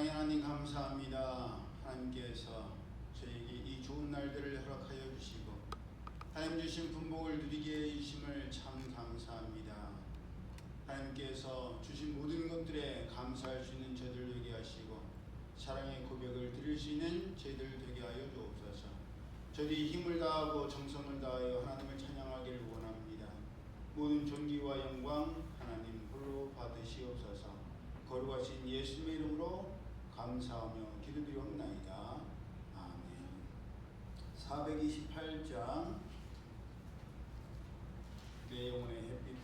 사랑의 하나님 감사합니다. 하나님께서 저에게 이 좋은 날들을 허락하여 주시고 하나님 주신 분복을 누리게 해주심을 참 감사합니다. 하나님께서 주신 모든 것들에 감사할 수 있는 저들 되게 하시고 사랑의 고백을 드릴 수 있는 저희들 되게 하여 주옵소서. 저들이 힘을 다하고 정성을 다하여 하나님을 찬양하기를 원합니다. 모든 존귀와 영광 하나님 홀로 받으시옵소서. 거룩하신 예수님의 이름으로 감사하며 기도드리옵나이다. 아멘. 428장 내 영혼의 햇빛이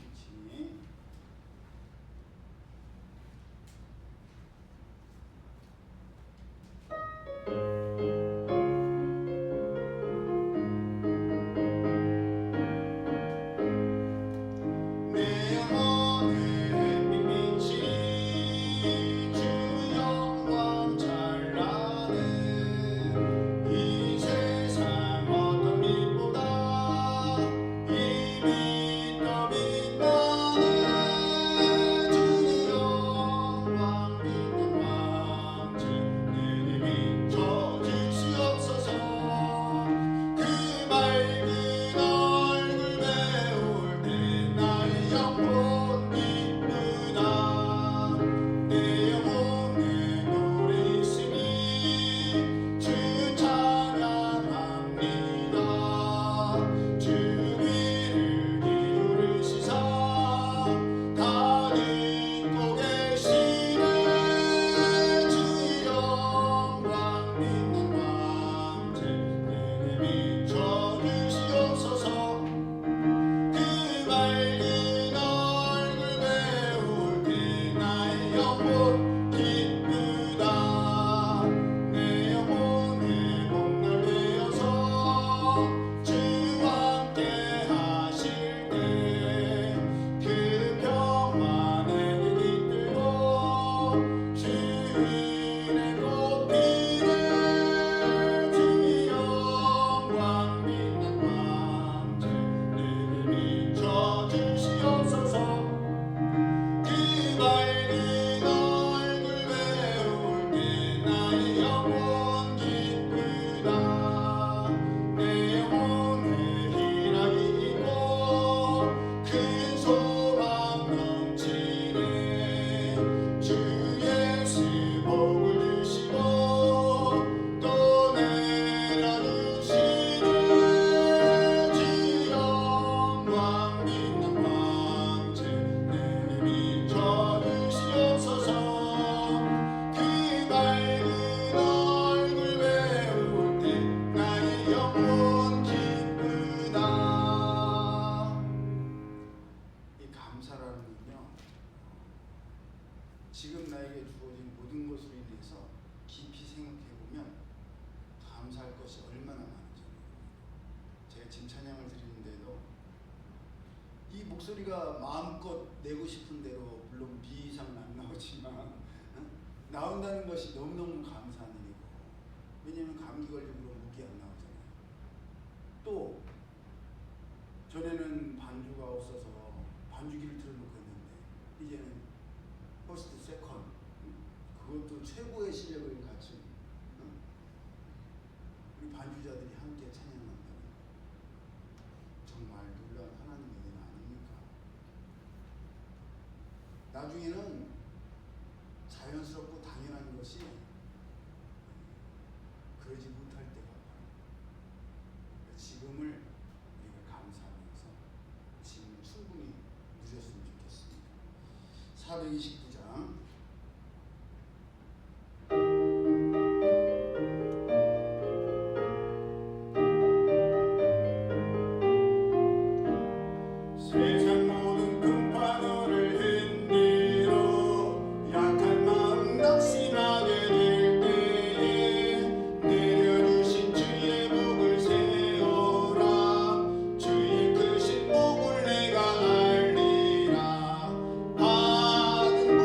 지금 나에게 주어진 모든 것으로 인해서 깊이 생각해보면 감사할 것이 얼마나 많은지. 제가 지금 찬양을 드리는데도 이 목소리가 마음껏 내고 싶은 대로 물론 비이상은 안 나오지만 나온다는 것이 너무너무 감사한 일이고, 왜냐하면 감기 걸리면 목이 안 나오잖아요. 또 전에는 반주가 없어서 반주기를 틀어놓고 했는데 이제는 퍼스트, 세컨, 그것도 최고의 실력을 갖춘 우리 반주자들이 함께 찬양한다면 정말 놀라운 하나님의 은혜 아닙니까? 나중에는 자연스럽고 당연한 것이 그러지 못할 때가 바로 지금을 우리가 감사하면서 지금을 충분히 누렸으면 좋겠습니다. 429장 주의 크신 복을 내가 알리라. 받은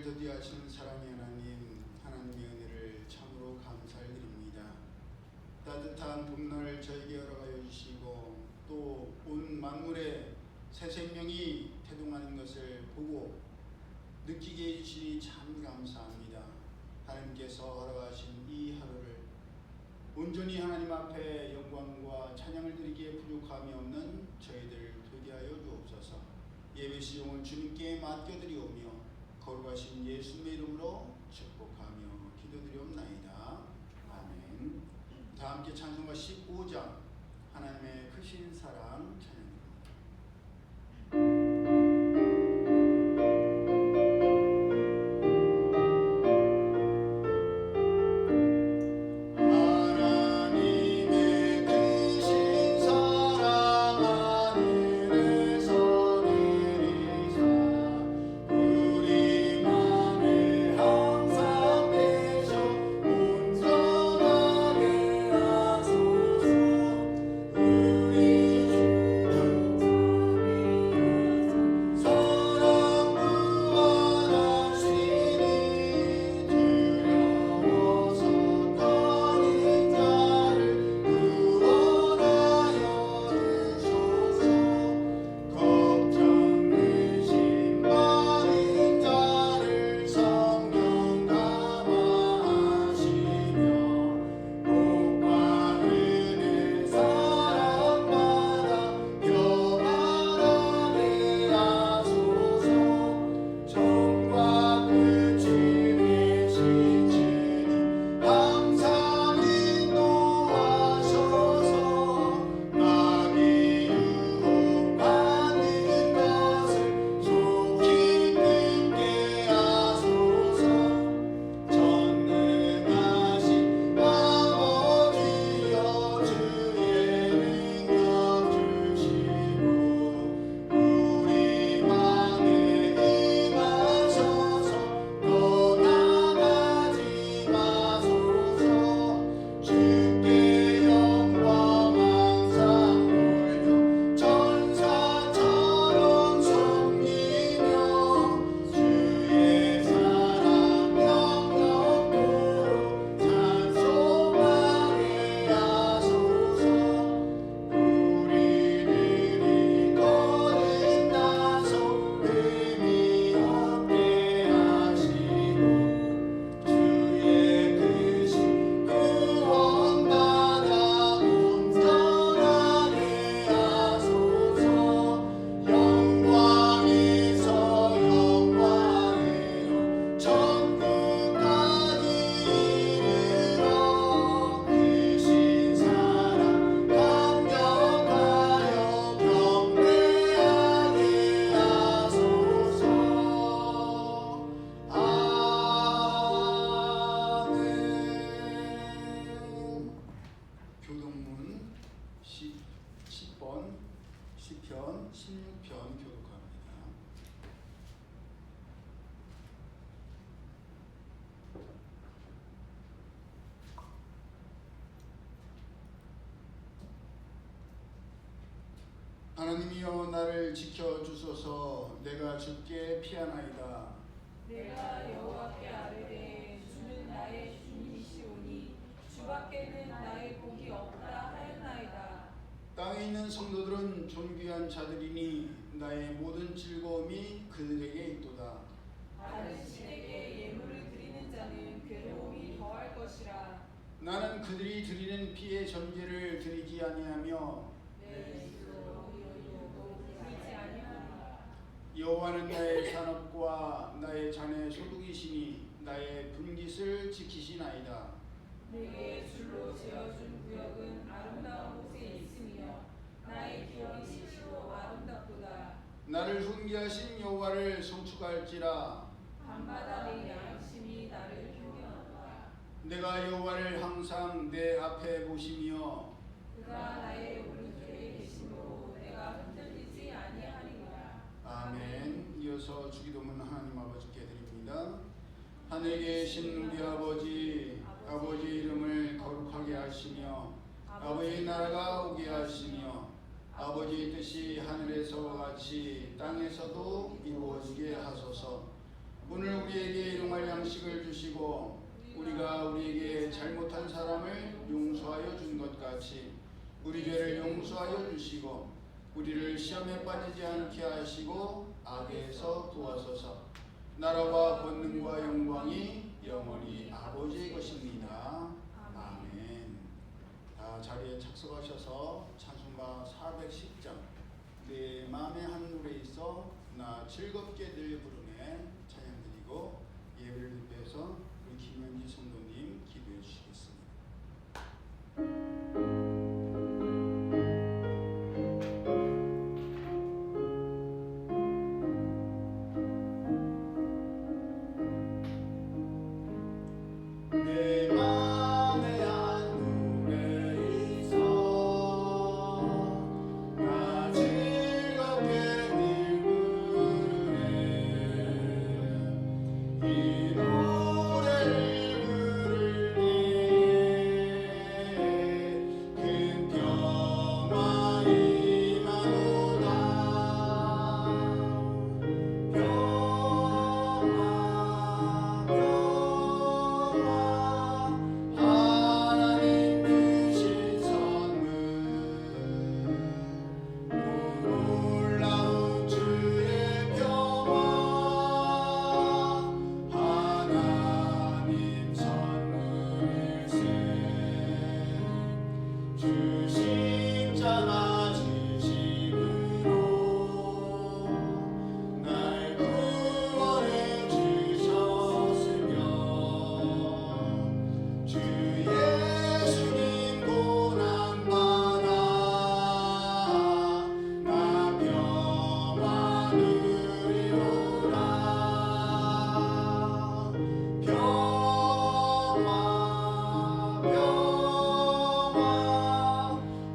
우리를 더디하시는 사랑의 하나님, 하나님의 은혜를 참으로 감사드립니다. 따뜻한 봄날을 저에게 허락하여 주시고 또 온 만물에 새 생명이 태동하는 것을 보고 느끼게 해주시니 참 감사합니다. 하나님께서 허락하신 이 하루를 온전히 하나님 앞에 영광과 찬양을 드리기에 부족함이 없는 저희들 되게 하여 주옵소서. 예배 시종을 주님께 맡겨드리오며 거룩하신 예수님의 이름으로 축복하며 기도드리옵나이다. 아멘. 다 함께 찬송가 15장 하나님의 크신 사랑 찬양합니다. 교동문 10번, 시편 16편 교독합니다. 하나님이여 나를 지켜주소서. 내가 주께 피하나이다. 내가 여호와께 아뢰되 주는 나의 주님이시오니 주밖에는 나의 복이 없다 하였나이다. 땅에 있는 성도들은 존귀한 자들이니 나의 모든 즐거움이 그들에게 있도다. 다른 신에게 예물을 드리는 자는 괴로움이 더할 것이라. 나는 그들이 드리는 피의 전제를 드리지 아니하며 내 스스로 드리지 아니하노라. 여호와는 나의 산업과 나의 잔의 소득이시니 나의 분깃을 지키시나이다. 내게 줄로 지어준 구역은 아름다운 곳에 있으며 나의 기억이 시시로 아름답도다. 나를 훈계하신 여호와를 송축할지라. 밤마다 내 양심이 나를 교훈하노라. 내가 여호와를 항상 내 앞에 보시며 그가 나의 오른쪽에 계심으로 내가 흔들리지 아니하리라. 아멘. 이어서 주기도문 하나님 아버지께 드립니다. 하늘에 계신 우리 아버지, 아버지의 이름을 거룩하게 하시며 아버지의 나라가 오게 하시며 아버지의 뜻이 하늘에서와 같이 땅에서도 이루어지게 하소서. 오늘 우리에게 일용할 양식을 주시고 우리가 우리에게 잘못한 사람을 용서하여 준 것 같이 우리 죄를 용서하여 주시고 우리를 시험에 빠지지 않게 하시고 악에서 구하소서. 나라와 권능과 영광이 영원히 아버지의 것입니다. 아멘. 자리에 착석하셔서 찬송가 410장 내 마음의 한 노래 있어 나 즐겁게 늘 부르네 찬양 드리고 예배를 드려서 우리 김현지 성도님 기도해 주시겠습니다. 내 맘에 한 노래 있어 나 즐겁게 늘 부르네 이 노래를 부를 때 큰 평화 임하노라 하나님 주신 선물 놀라운 주의 평화 하나님 선물일세 주 십자가 지심으로 날 구원해 주셨으며 주 예수님 고난받아 나 평화 누리노라 평화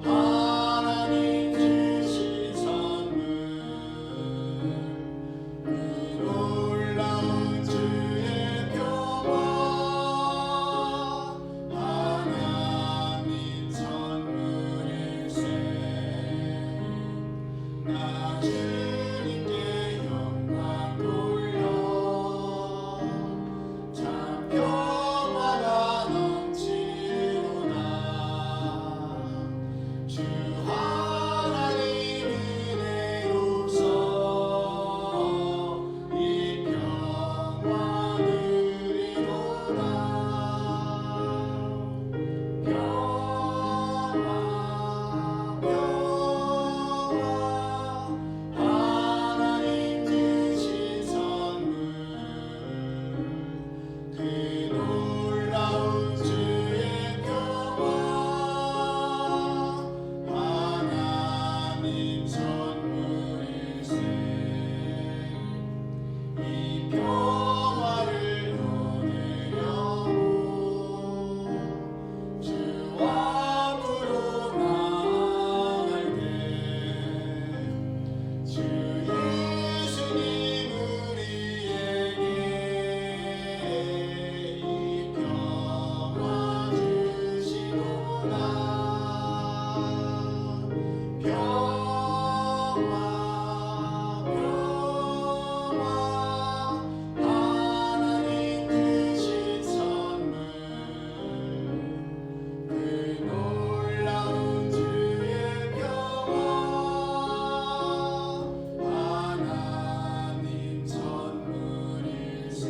하나님 주신 선물 놀라운 주의 평화 하나님 선물일세 나 주님께 영광 돌려 참 평화가 넘치노라 주 하나님 은혜로서 이 평화 누리노라 하나님 주신 선물 그 놀라운 주의 평화 하나님 선물일세 이 평화를 얻으려고 주 앞으로 나아갈 때 주 예수님 우리에게 이 평화 주시노라 하나님 주신 선물 그 놀라운 주의 평화 하나님 선물일세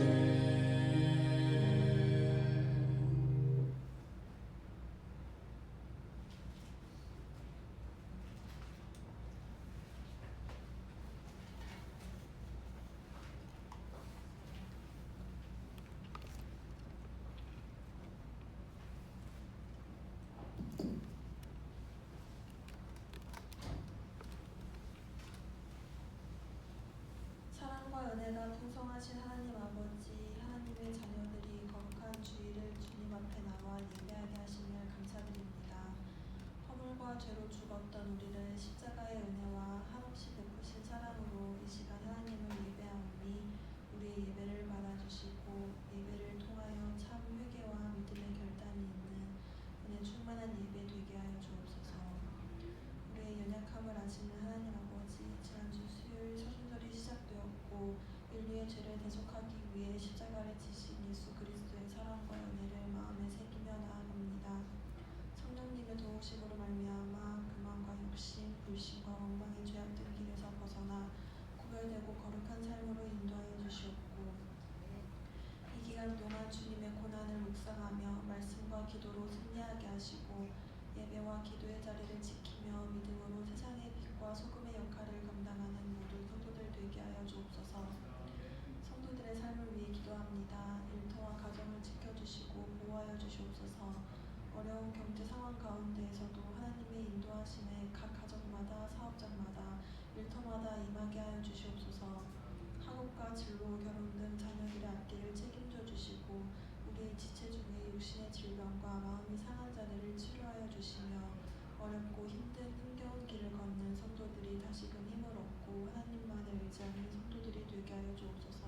사랑과 은혜가 풍성하신 하나님 아버지, 하나님의 자녀들이 거룩한 주일을 주님 앞에 나와 예배하게 하심을 감사드립니다. 허물과 죄로 죽었던 우리를 십자가의 은혜와 한없이 베푸신 사랑으로 이 시간 하나님을 예배하오니 우리의 예배를 받아주시고 예배를 통하여 참 회개와 믿음의 결단이 있는 은혜 충만한 예배 되게 하여 주옵소서. 우리의 연약함을 아시는 하나님 아버지, 지난주 수요일 서신절이 시작되었고 인류의 죄를 대속하기 위해 양심으로 말미암아 교만과 욕심, 불신과 원망의 죄악된 길에서 벗어나 구별되고 거룩한 삶으로 인도하여 주시옵고 이 기간 동안 주님의 고난을 묵상하며 말씀과 기도로 승리하게 하시고 예배와 기도의 자리를 지키며 믿음으로 세상의 빛과 소금의 역할을 감당하는 모든 성도들 되게 하여 주옵소서. 성도들의 삶을 위해 기도합니다. 일터와 가정을 지켜주시고 보호하여 주시옵소서. 어려운 경제 상황 가운데에서도 하나님의 인도하심에 각 가정마다 사업장마다 일터마다 임하게 하여 주시옵소서. 학업과 진로, 결혼 등 자녀들의 앞길을 책임져 주시고 우리의 지체 중에 육신의 질병과 마음이 상한 자들을 치료하여 주시며 어렵고 힘든 힘겨운 길을 걷는 성도들이 다시금 힘을 얻고 하나님만을 의지하는 성도들이 되게 하여 주옵소서.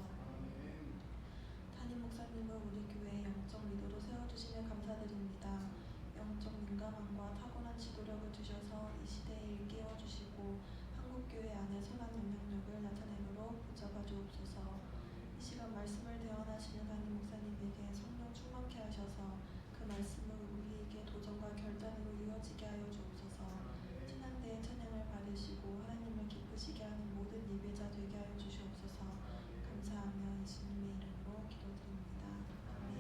담임 목사님을 우리 교회의 영적 리더로 세워주시며 감사드립니다. 영적 민감함과 타고난 지도력을 주셔서 이 시대에 일깨워 주시고 한국교회 안에 선한 영향력을 나타내도록 붙잡아 주옵소서. 이 시간 말씀을 대언하시는 담임 목사님에게 성령 충만케 하셔서 그 말씀을 우리에게 도전과 결단으로 이어지게 하여 주옵소서. 신앙대의 찬양을 받으시고 하나님을 기쁘시게 하는 모든 예배자 되게 하여 주시옵소서. 감사하며 예수님의 이름으로 기도드립니다. 아멘.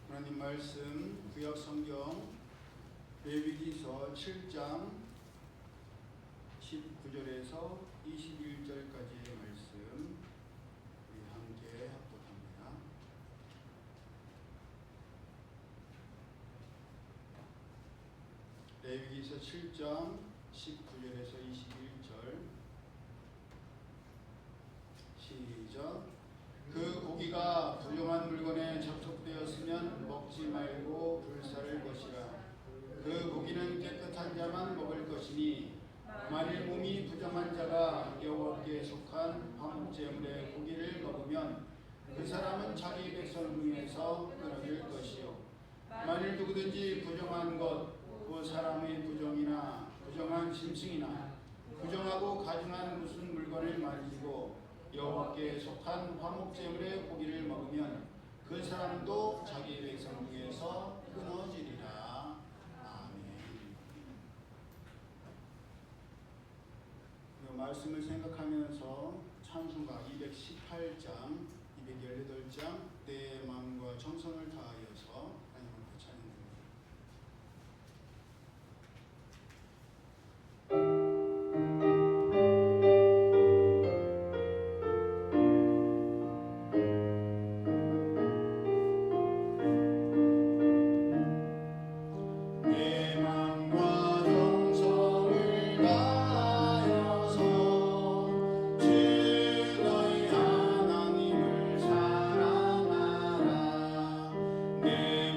하나님 말씀 구약 성경 레위기서 7장 19절에서 21절까지의 말씀 우리 함께 합독합니다. 레위기서 7장 19절에서 21절 시작. 그 고기가 불량한 물건에 접촉되었으면 먹지 말고 불사를 것이라. 그 고기는 깨끗한 자만 먹을 것이니 만일 몸이 부정한 자가 여호와께 속한 화목제물의 고기를 먹으면 그 사람은 자기 백성 중에서 끊어질 것이요 만일 누구든지 부정한 것, 그 사람의 부정이나 부정한 짐승이나 부정하고 가증한 무슨 물건을 만지고 여호와께 속한 화목제물의 고기를 먹으면 그 사람도 자기 백성 중에서 끊어지리라. 아멘. 이 말씀을 생각하면서 찬송가 218장, 218장 내 마음과 정성을 다하여서 하나님 앞에 찬양합니다. 내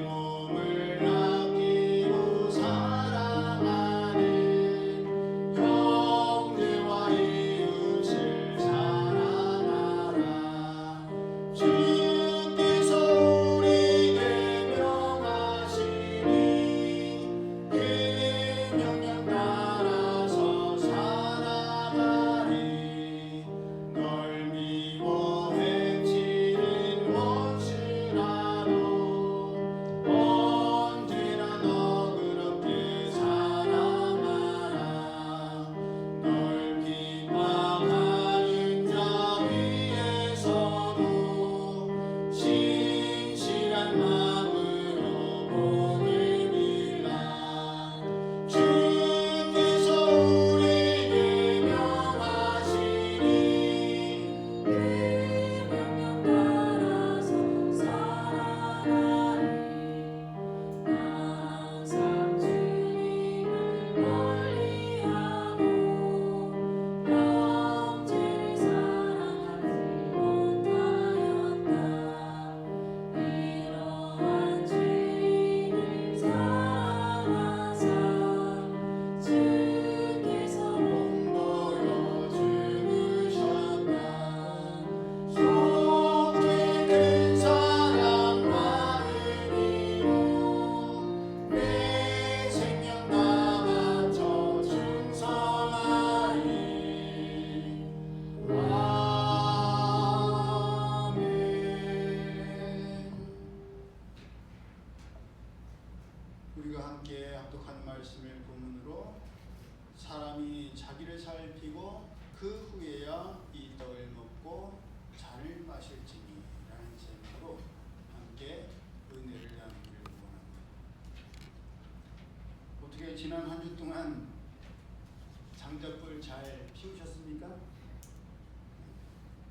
함께 합독한 말씀을 본문으로 사람이 자기를 살피고 그 후에야 이 떡을 먹고 잔을 마실지니 라는 제목으로 함께 은혜를 나누기를 원합니다. 어떻게 지난 한 주 동안 장작불 잘 피우셨습니까?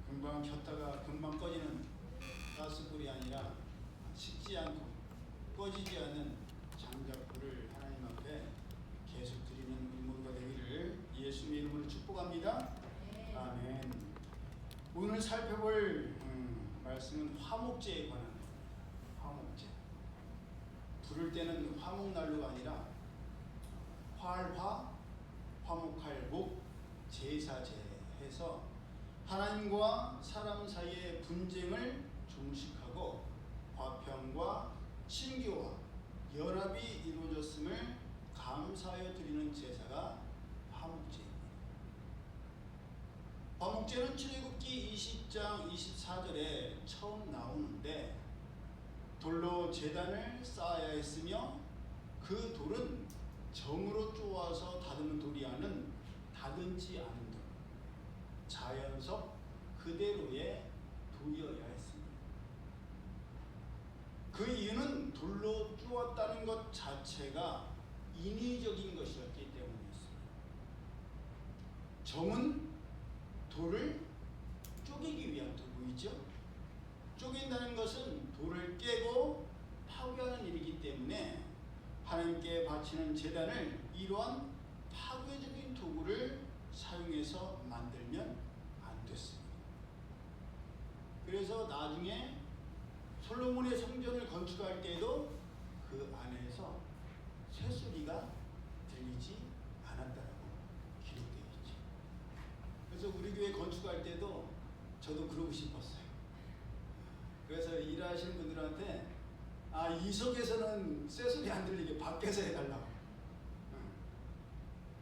금방 켰다가 금방 꺼지는 가스불이 아니라 식지 않고 꺼지지 않는 장작불을 하나님 앞에 계속 드리는 우리 모두가 되기를 예수님의 이름으로 축복합니다. 아멘. 오늘 살펴볼 말씀은 화목제에 관한 화목제. 부를 때는 화목난로가 아니라 화목할 목, 제사제 해서 하나님과 사람 사이의 분쟁을 종식하고 화평과 친교와 연합이 이루어졌음을 감사하여 드리는 제사가 화목제입니다. 화목제는 출애굽기 20장 24절에 처음 나오는데 돌로 제단을 쌓아야 했으며 그 돌은 정으로 쪼아서 다듬은 돌이 아닌 다듬지 않은 돌, 자연석 그대로의 돌이어야 했습니다. 그 이유는 돌로 쪼았다는 것 자체가 인위적인 것이었기 때문이었습니다. 정은 돌을 쪼개기 위한 도구이죠. 쪼갠다는 것은 돌을 깨고 파괴하는 일이기 때문에 하나님께 바치는 제단을 이러한 파괴적인 도구를 사용해서 만들면 안 됐습니다. 그래서 나중에 솔로몬의 성전을 건축할 때도 그 안에서 쇠소리가 들리지 않았다라고 기록되어 있죠. 그래서 우리 교회 건축할 때도 저도 그러고 싶었어요. 그래서 일하시는 분들한테 이석에서는 쇠소리 안 들리게 밖에서 해달라고.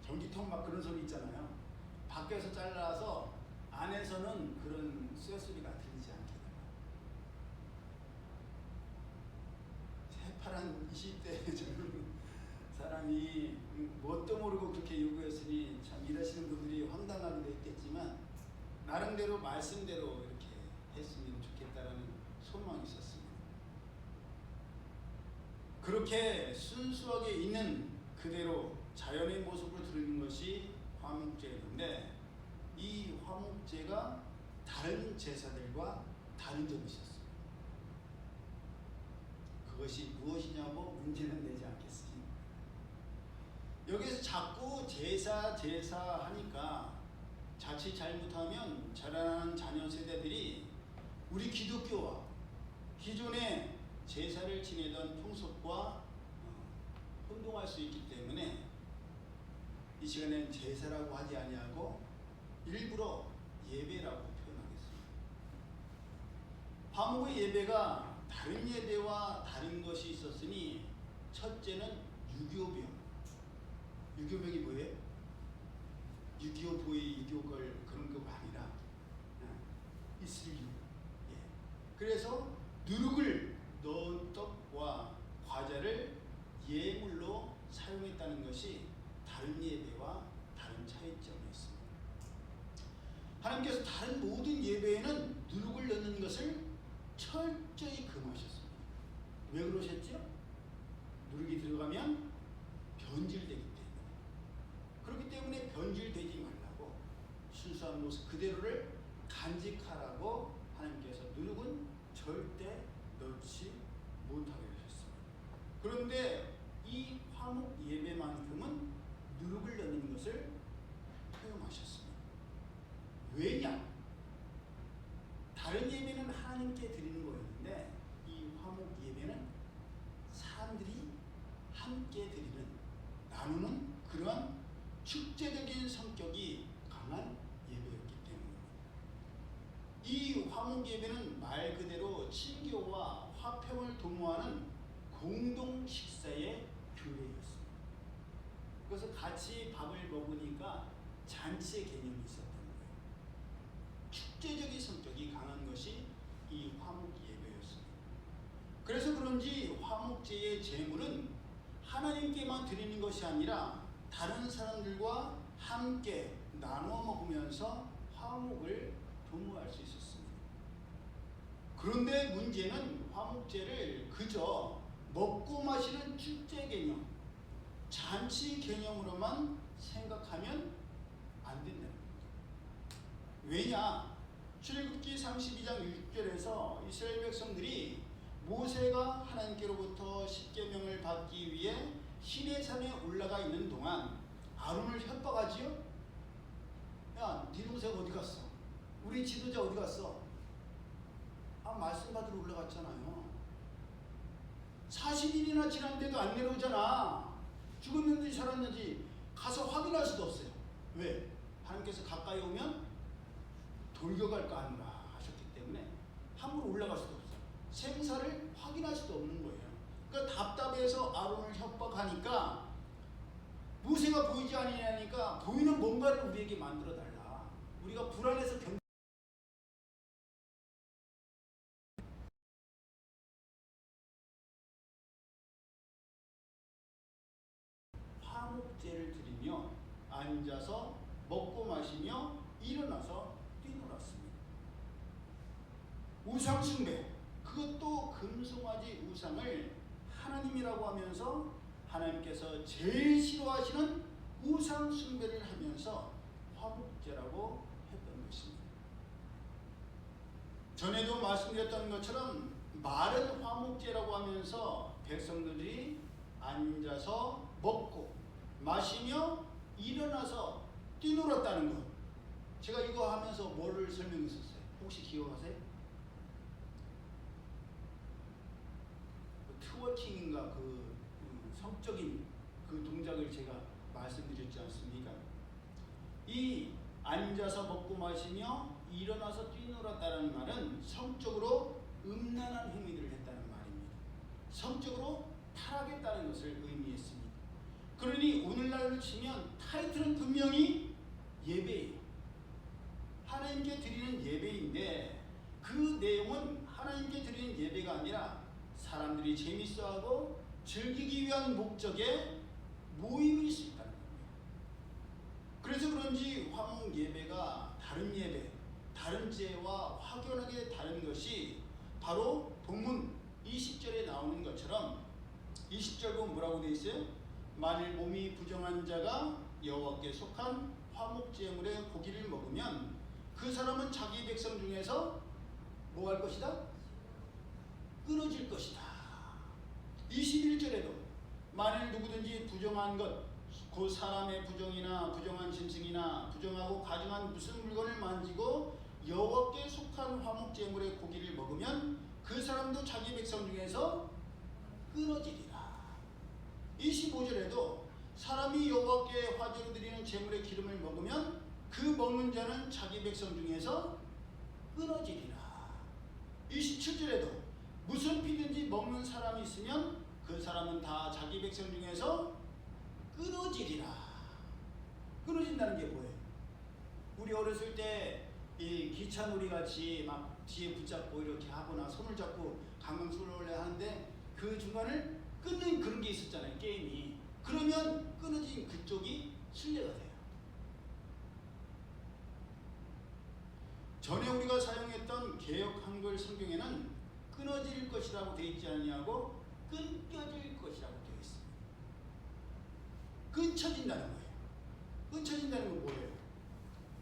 전기통 막 그런 소리 있잖아요. 밖에서 잘라서 안에서는 그런 쇠소리가 들리지 않게. 새파란 20대 젊은 사람이 뭣도 모르고 그렇게 요구했으니 참 일하시는 분들이 황당하기도 했겠지만 나름대로 말씀대로 이렇게 했으면 좋겠다라는 소망이 있었습니다. 그렇게 순수하게 있는 그대로 자연의 모습으로 드리는 것이 화목제였는데 이 화목제가 다른 제사들과 다른 점이 있었습니다. 그것이 무엇이냐고 문제는 내지 않겠습니다. 여기서 자꾸 제사 하니까 자칫 잘못하면 자라나는 자녀 세대들이 우리 기독교와 기존의 제사를 지내던 풍속과 혼동할 수 있기 때문에 이 시간엔 제사라고 하지 아니하고 일부러 예배라고 표현하겠습니다. 화목의 예배가 다른 예배와 다른 것이 있었으니 첫째는 유교병. 유교병이 뭐예요? 6.25 보이 6.25 걸 그런 거가 아니라 이슬유. 그래서 누룩을 넣은 떡과 과자를 예물로 사용했다는 것이 다른 예배와 다른 차이점이었습니다. 하나님께서 다른 모든 예배에는 누룩을 넣는 것을 철저히 금하셨습니다. 왜 그러셨죠? 누룩이 들어가면 변질되기 때문에. 그렇기 때문에 변질되지 말라고 순수한 모습 그대로를 간직하라고 하나님께서 누룩은 절대 넣지 못하게 하셨습니다. 그런데 이 화목 예배만큼은 누룩을 넣는 것을 허용하셨습니다. 왜냐? 다른 예배는 하나님께 드리는 거였는데 이 화목 예배는 사람들이 함께 드리는, 나누는 그런 축제적인 성격이 강한 예배였기 때문입니다. 이 화목 예배는 말 그대로 친교와 화평을 도모하는 공동 식사의 교례였습니다. 그래서 같이 밥을 먹으니까 잔치의 개념이 있었던 거예요. 축제적인 성격이 강한 것이 이 화목 예배였습니다. 그래서 그런지 화목제의 제물은 하나님께만 드리는 것이 아니라 다른 사람들과 함께 나눠 먹으면서 화목을 도모할 수 있었습니다. 그런데 문제는 화목제를 그저 먹고 마시는 축제 개념, 잔치 개념으로만 생각하면 안 된다는 겁니다. 왜냐? 출애굽기 32장 6절에서 이스라엘 백성들이 모세가 하나님께로부터 십계명을 받기 위해 시내산에 올라가 있는 동안 아론을 협박하지요. 야, 네 동생 어디 갔어? 우리 지도자 어디 갔어? 아, 말씀 받으러 올라갔잖아요. 40일이나 지났는데도 안 내려오잖아. 죽었는지 살았는지 가서 확인할 수도 없어요. 왜? 하나님께서 가까이 오면 돌격할까 하느라 하셨기 때문에 함부로 올라갈 수도 없어요. 생사를 확인할 수도 없는 거예요. 그러니까 답답해서 아론을 협박하니까 모세가 보이지 아니하니까 보이는 뭔가를 우리에게 만들어 달라. 우리가 불안해서 화목제를 드리며 앉아서 먹고 마시며 일어나서 뛰놀았습니다. 우상 숭배, 그것도 금송아지 우상을 하나님이라고 하면서 하나님께서 제일 싫어하시는 우상 숭배를 하면서 화목제라고 했던 것입니다. 전에도 말씀드렸던 것처럼 말은 화목제라고 하면서 백성들이 앉아서 먹고 마시며 일어나서 뛰놀았다는 것. 제가 이거 하면서 뭐를 설명했었어요? 혹시 기억하세요? 트워킹인가 그 성적인 그 동작을 제가 말씀드렸지 않습니까? 이 앉아서 먹고 마시며 일어나서 뛰놀았다는 말은 성적으로 음란한 행위들을 했다는 말입니다. 성적으로 타락했다는 것을 의미했습니다. 그러니 오늘날로 치면 타이틀은 분명히 예배예요. 하나님께 드리는 예배인데 그 내용은 하나님께 드리는 예배가 아니라 사람들이 재밌어하고 즐기기 위한 목적의 모임일 수 있다는 겁니다. 그래서 그런지 화목 예배가 다른 예배, 다른 제와 확연하게 다른 것이 바로 본문 20절에 나오는 것처럼 20절 보면 뭐라고 되어 있어요? 만일 몸이 부정한 자가 여호와께 속한 화목제물의 고기를 먹으면 그 사람은 자기 백성 중에서 뭐 할 것이다? 끊어질 것이다. 21절에도 만일 누구든지 부정한 것, 그 사람의 부정이나 부정한 짐승이나 부정하고 가증한 무슨 물건을 만지고 여호와께 속한 화목제물의 고기를 먹으면 그 사람도 자기 백성 중에서 끊어지리라. 25절에도 사람이 여호와께 화제로 드리는 제물의 기름을 먹으면 그 먹는 자는 자기 백성 중에서 끊어지리라. 27절에도 무슨 피든지 먹는 사람이 있으면 그 사람은 다 자기 백성 중에서 끊어지리라. 끊어진다는 게 뭐예요? 우리 어렸을 때 이 기차놀이 같이 막 뒤에 붙잡고 이렇게 하거나 손을 잡고 강강술래 하는데 그 중간을 끊는 그런 게 있었잖아요, 게임이. 그러면 끊어진 그쪽이 순례가 돼요. 전에 우리가 사용했던 개역 한글 성경에는 끊어질 것이라고 되어 있지 않냐고 끊겨질 것이라고 되어 있습니다. 끊쳐진다는 거예요. 끊쳐진다는 건 뭐예요?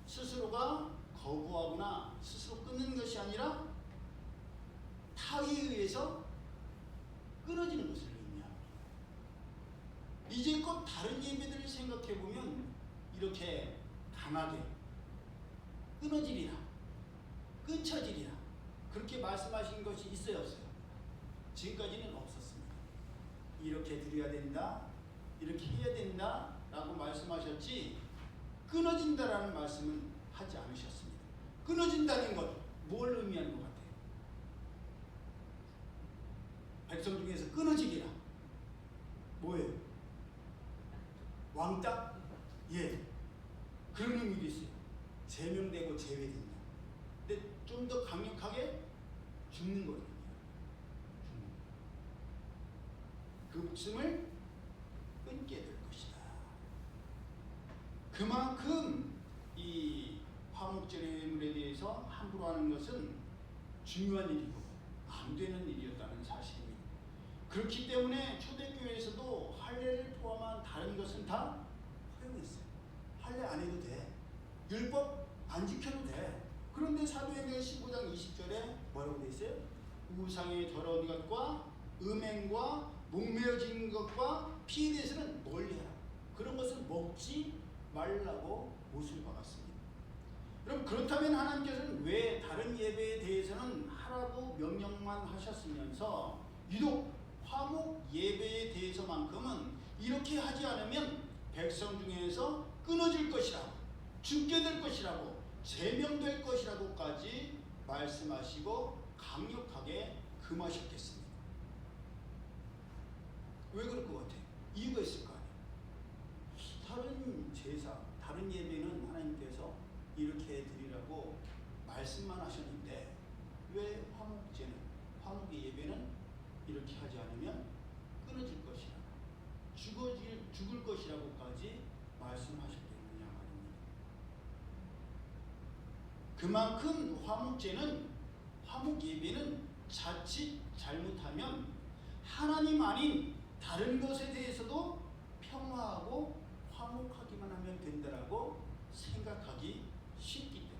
스스로가 거부하거나 스스로 끊는 것이 아니라 타에 의해서 끊어지는 것을 의미합니다. 이제껏 다른 예배들을 생각해 보면 이렇게 강하게 끊어지리라, 끊쳐지리라 그렇게 말씀하신 것이 있어요, 없어요? 지금까지는 없었습니다. 이렇게 드려야 된다, 이렇게 해야 된다 라고 말씀하셨지 끊어진다라는 말씀은 하지 않으셨습니다. 끊어진다는 것, 뭘 의미하는 것 같아요? 백성 중에서 끊어지기라. 뭐예요? 왕따? 예. 그런 의미도 있어요. 제명되고 제외된다. 근데 좀 더 강력하게 죽는 거거든요. 그 목숨을 끊게 될 것이다. 그만큼 이 화목제의 예물에 대해서 함부로 하는 것은 중요한 일이고 안 되는 일이었다는 사실입니다. 그렇기 때문에 초대교회에서도 할례를 포함한 다른 것은 다 허용했어요. 할례 안 해도 돼. 율법 안 지켜도 돼. 그런데 사도행전 15장 20절에 뭐라고 돼 있어요? 우상의 더러운 것과 음행과 목매어진 것과 피에 대해서는 멀리하라. 그런 것은 먹지 말라고 못을 박았습니다. 그럼 그렇다면 하나님께서는 왜 다른 예배에 대해서는 하라고 명령만 하셨으면서 유독 화목 예배에 대해서만큼은 이렇게 하지 않으면 백성 중에서 끊어질 것이라고, 죽게 될 것이라고, 제명될 것이라고까지 말씀하시고 강력하게 금하셨겠습니까? 왜 그럴 것 같아요? 이유가 있을 거 아니에요. 다른 제사, 다른 예배는 하나님께서 이렇게 드리라고 말씀만 하셨는데 왜 화목제는, 화목의 예배는 이렇게 하지 않으면 끊어질 것이라, 죽을 것이라고까지 말씀하셨겠느냐 말입니다. 그만큼 화목제는, 화목 예배는 자칫 잘못하면 하나님 아닌 다른 것에 대해서도 평화하고 화목하기만 하면 된다라고 생각하기 쉽기 때문에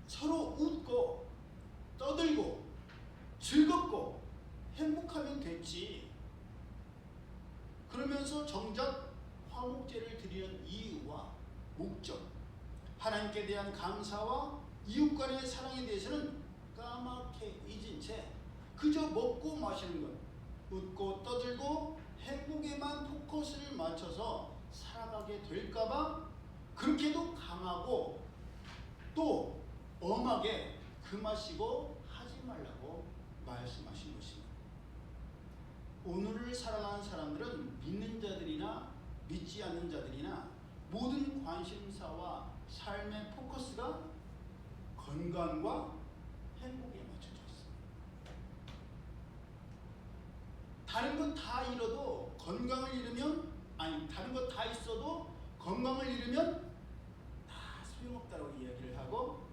서로 웃고 떠들고 즐겁고 행복하면 됐지. 그러면서 정작 화목제를 드리는 이유와 목적, 하나님께 대한 감사와 이웃 간의 사랑에 대해서는 까맣게 잊은 채 그저 먹고 마시는 것, 웃고 떠들고 행복에만 포커스를 맞춰서 살아가게 될까봐 그렇게도 강하고 또 엄하게 금하시고 하지 말라고 말씀하신 것입니다. 오늘을 살아가는 사람들은 믿는 자들이나 믿지 않는 자들이나 모든 관심사와 삶의 포커스가 건강과 행복에 맞춰져 있습니다. 다른 것 다 잃어도 건강을 잃으면, 아니 다른 것 다 있어도 건강을 잃으면 다 소용없다고 이야기를 하고,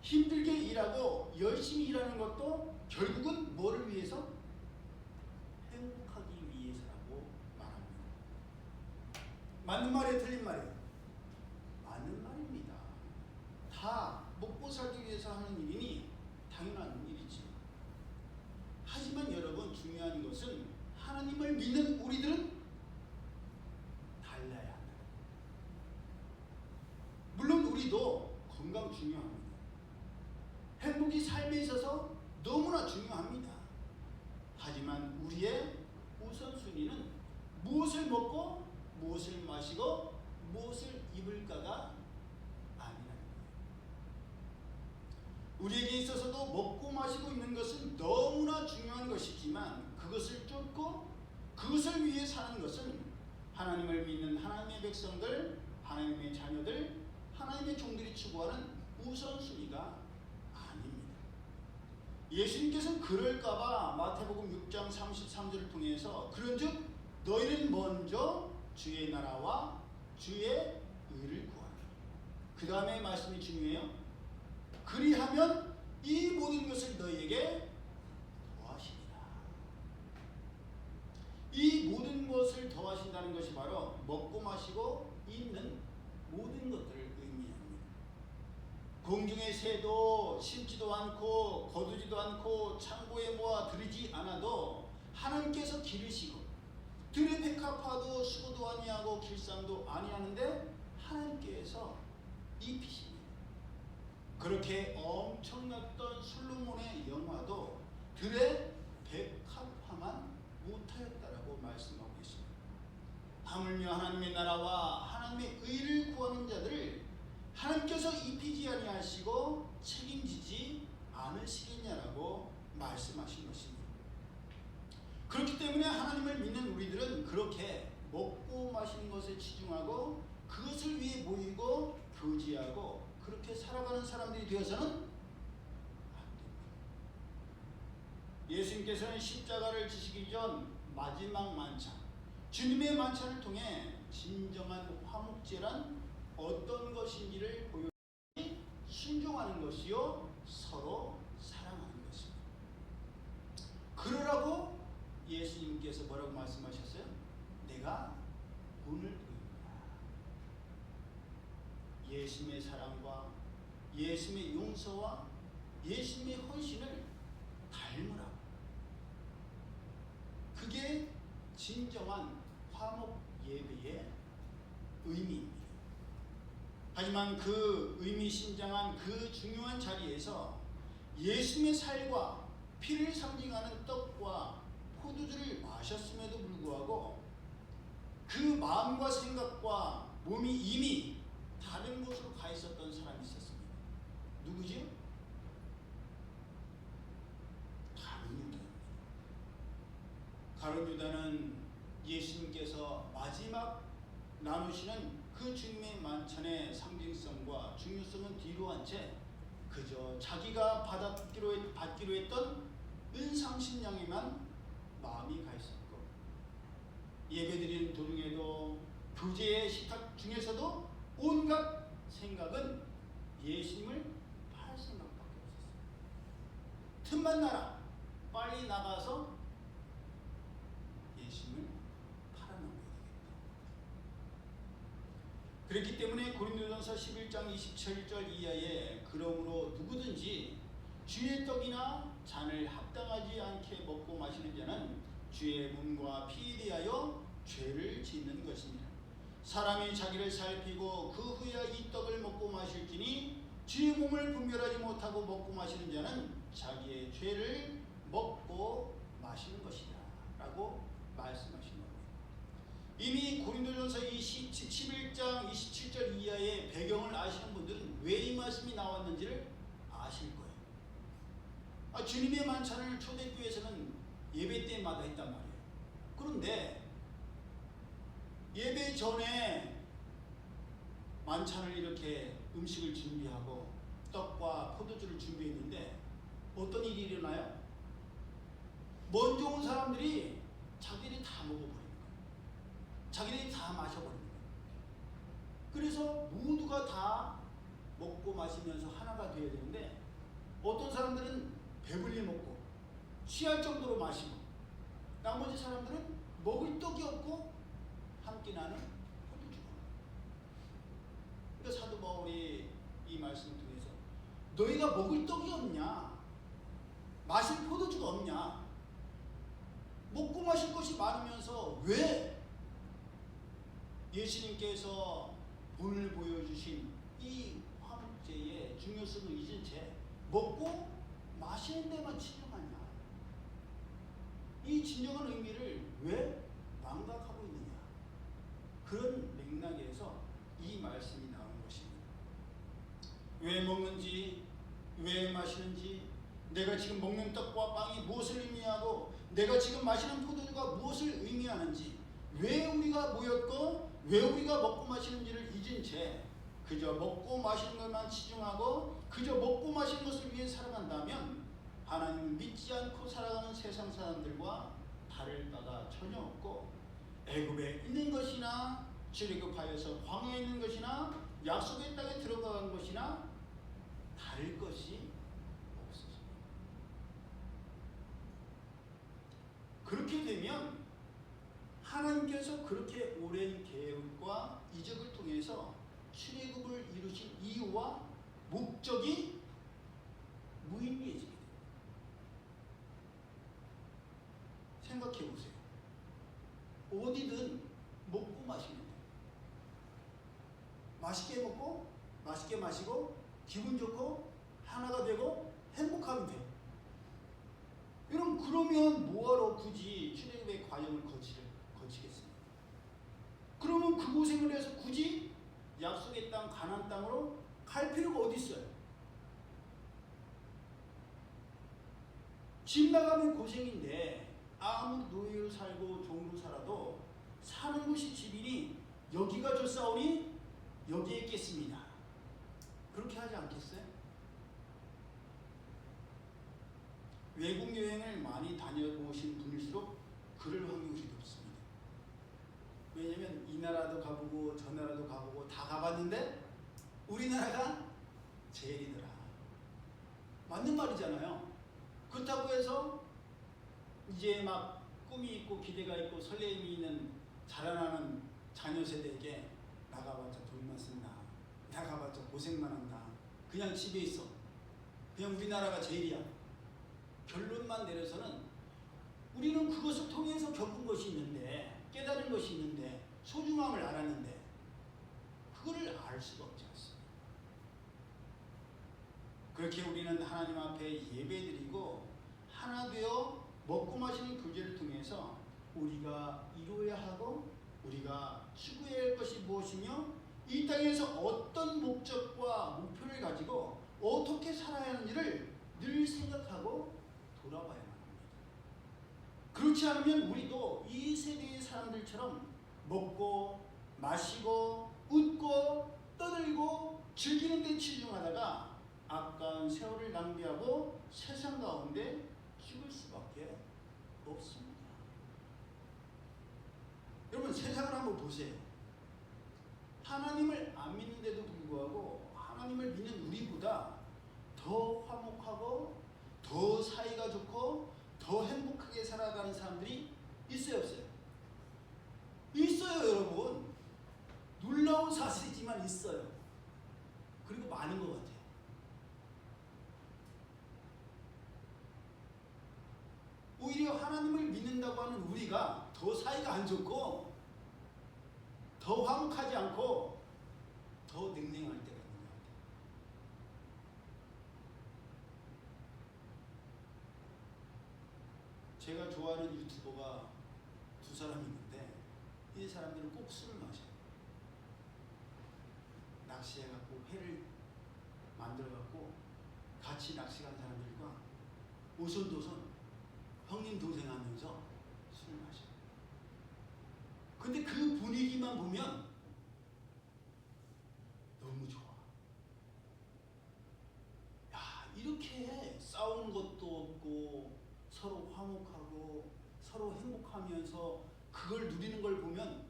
힘들게 일하고 열심히 일하는 것도 결국은 뭐를 위해서? 행복하기 위해서라고 말합니다. 맞는 말이에요, 틀린 말이에요? 맞는 말입니다. 다 먹고 살기 위해서 하는 일이니 당연한 일이지. 하지만 여러분, 중요한 것은 하나님을 믿는 우리들은 달라야 한다. 물론 우리도 건강 중요합니다. 행복이 삶에 있어서 너무나 중요합니다. 하지만 우리의 우선순위는 무엇을 먹고 무엇을 마시고 무엇을 입을까가 아니라는 거예요. 우리에게 있어서도 먹고 마시고 있는 것은 너무나 중요한 것이지만 그것을 쫓고 그것을 위해 사는 것은 하나님을 믿는 하나님의 백성들, 하나님의 자녀들, 하나님의 종들이 추구하는 우선순위가 아닙니다. 예수님께서는 그럴까봐 마태복음 6장 33절을 통해서 그런즉 너희는 먼저 주의 나라와 주의 의를 구하라. 그 다음에 말씀이 중요해요. 그리하면 이 모든 것을 너희에게 더하시리라. 이 모든 것을 더하신다는 것이 바로 먹고 마시고 입는 모든 것들을 의미합니다. 공중의 새도 심지도 않고 거두지도 않고 창고에 모아 들이지 않아도 하나님께서 기르시고, 들의 백합화도 수고도 아니하고 길쌈도 아니하는데 하나님께서 입히십니다. 그렇게 엄청났던 솔로몬의 영화도 들의 백합화만 못하였다라고 말씀하고 있습니다. 하물며 하나님의 나라와 하나님의 의를 구하는 자들을 하나님께서 입히지 아니하시고 책임지지 않으시겠냐라고 말씀하신 것입니다. 그렇기 때문에 하나님을 믿는 우리들은 그렇게 먹고 마시는 것에 치중하고 그것을 위해 모이고 교제하고 그렇게 살아가는 사람들이 되어서는 안 됩니다. 예수님께서는 십자가를 지시기 전 마지막 만찬, 주님의 만찬을 통해 진정한 화목제란 어떤 것인지를 보여주니 순종하는 것이요 서로 사랑하는 것입니다. 그러라고 예수님께서 뭐라고 말씀하셨어요? 내가 본을 보인다. 예수님의 사랑과 예수님의 용서와 예수님의 헌신을 닮으라. 그게 진정한 화목 예배의 의미입니다. 하지만 그 의미심장한 그 중요한 자리에서 예수님의 살과 피를 상징하는 떡과 포도주를 마셨음에도 불구하고 그 마음과 생각과 몸이 이미 다른 곳으로 가 있었던 사람이 있었습니다. 누구죠? 가룟 유다입니다. 가룟 유다는 예수님께서 마지막 나누시는 그 주님의 만찬의 상징성과 중요성은 뒤로 한 채 그저 자기가 받기로 했던 은상신양에만 마음이 가 있었고, 예배드리는 도중에도 교제의 식탁 중에서도 온갖 생각은 예수님을 팔 생각밖에 없었어요. 틈만 나라 빨리 나가서 예수님을 팔아넘겨야 되겠다. 그렇기 때문에 고린도전서 11장 27절 이하에 그러므로 누구든지 주의 떡이나 잔을 합당하지 않게 먹고 마시는 자는 주의 몸과 피에 대하여 죄를 짓는 것입니다. 사람이 자기를 살피고 그 후에 이 떡을 먹고 마실지니 주의 몸을 분별하지 못하고 먹고 마시는 자는 자기의 죄를 먹고 마시는 것이다 라고 말씀하신 겁니다. 이미 고린도전서 11장 27절 이하의 배경을 아시는 분들은 왜 이 말씀이 나왔는지를 아실 거예요. 주님의 만찬을 초대교회에서는 예배 때마다 했단 말이에요. 그런데 예배 전에 만찬을 이렇게 음식을 준비하고 떡과 포도주를 준비했는데 어떤 일이 일어나요? 먼저 온 사람들이 자기들이 다 먹어버리는 거예요. 자기들이 다 마셔버리는 거예요. 그래서 모두가 다 먹고 마시면서 하나가 되어야 되는데 어떤 사람들은 배불리 먹고 취할 정도로 마시고 나머지 사람들은 먹을 떡이 없고 함께 나는 포도주가. 그러니까 사도 바울이 이 말씀을 통해서 너희가 먹을 떡이 없냐? 마실 포도주가 없냐? 먹고 마실 것이 많으면서 왜 예수님께서 본을 보여주신 이 화목제의 중요성을 잊은 채 먹고 마시는 데만 치중하냐? 이 진정한 의미를 왜 망각하고 있느냐? 그런 맥락에서 이 말씀이 나온 것입니다. 왜 먹는지, 왜 마시는지, 내가 지금 먹는 떡과 빵이 무엇을 의미하고 내가 지금 마시는 포도주가 무엇을 의미하는지, 왜 우리가 모였고 왜 우리가 먹고 마시는지를 잊은 채 그저 먹고 마시는 것만 치중하고 그저 먹고 마시는 것을 위해 살아간다면 하나님을 믿지 않고 살아가는 세상 사람들과 다를 바가 전혀 없고, 애굽에 있는 것이나 출애굽하여서 광야에 있는 것이나 약속의 땅에 들어간 것이나 다를 것이 없습니다. 그렇게 되면 하나님께서 그렇게 오랜 계획과 이적을 통해서 출애굽을 이루신 이유와 목적이 무의미해지게 됩니다. 생각해 보세요. 어디든 먹고 마시면 돼요. 맛있게 먹고 맛있게 마시고 기분 좋고 하나가 되고 행복하면 돼요. 여러분, 그러면 뭐하러 굳이 출애굽의 과정을 거치겠습니까? 그러면 그 고생을 해서 굳이 약속의 땅 가나안 땅으로 갈 필요가 어디 있어요? 집 나가면 고생인데 아무 노예로 살고 종으로 살아도 사는 곳이 집이니 여기가 좋사오니 여기에 있겠습니다. 그렇게 하지 않겠어요? 외국 여행을 많이 다녀보신 분일수록 그럴 확률이 높습니다. 왜냐면 이 나라도 가보고 저 나라도 가보고 다 가봤는데 우리나라가 제일이더라. 맞는 말이잖아요. 그렇다고 해서 이제 막 꿈이 있고 기대가 있고 설렘이 있는 자라나는 자녀 세대에게 나가봤자 돈만 쓴다, 나가봤자 고생만 한다, 그냥 집에 있어, 그냥 우리나라가 제일이야, 결론만 내려서는 우리는 그것을 통해서 겪은 것이 있는데, 깨달은 것이 있는데, 소중함을 알았는데 그거를 알 수가 없지 않습니까? 그렇게 우리는 하나님 앞에 예배드리고 하나 되어 먹고 마시는 교제를 통해서 우리가 이루어야 하고 우리가 추구해야 할 것이 무엇이며 이 땅에서 어떤 목적과 목표를 가지고 어떻게 살아야 하는지를 늘 생각하고 돌아봐야만 합니다. 그렇지 않으면 우리도 이 세대의 사람들처럼 먹고 마시고 웃고 떠들고 즐기는 데 치중하다가 아까운 세월을 낭비하고 세상 가운데 죽을 수밖에 없습니다. 여러분, 세상을 한번 보세요. 하나님을 안 믿는데도 불구하고 하나님을 믿는 우리보다 더 화목하고 더 사이가 좋고 더 행복하게 살아가는 사람들이 있어요, 없어요? 있어요, 여러분. 놀라운 사실이지만 있어요. 그리고 많은 것 같아요. 오히려 하나님을 믿는다고 하는 우리가 더 사이가 안 좋고 더 화목하지 않고 더 냉랭할 때가 있는 것 같아요. 제가 좋아하는 유튜버가 두 사람이 있는데 이 사람들은 꼭 술을 마셔요. 낚시해갖고 회를 만들어갖고 같이 낚시 간 사람들과 오손도손 형님 동생하면서 술 마셔요. 근데 그 분위기만 보면 너무 좋아. 야, 이렇게 싸우는 것도 없고 서로 화목하고 서로 행복하면서 그걸 누리는 걸 보면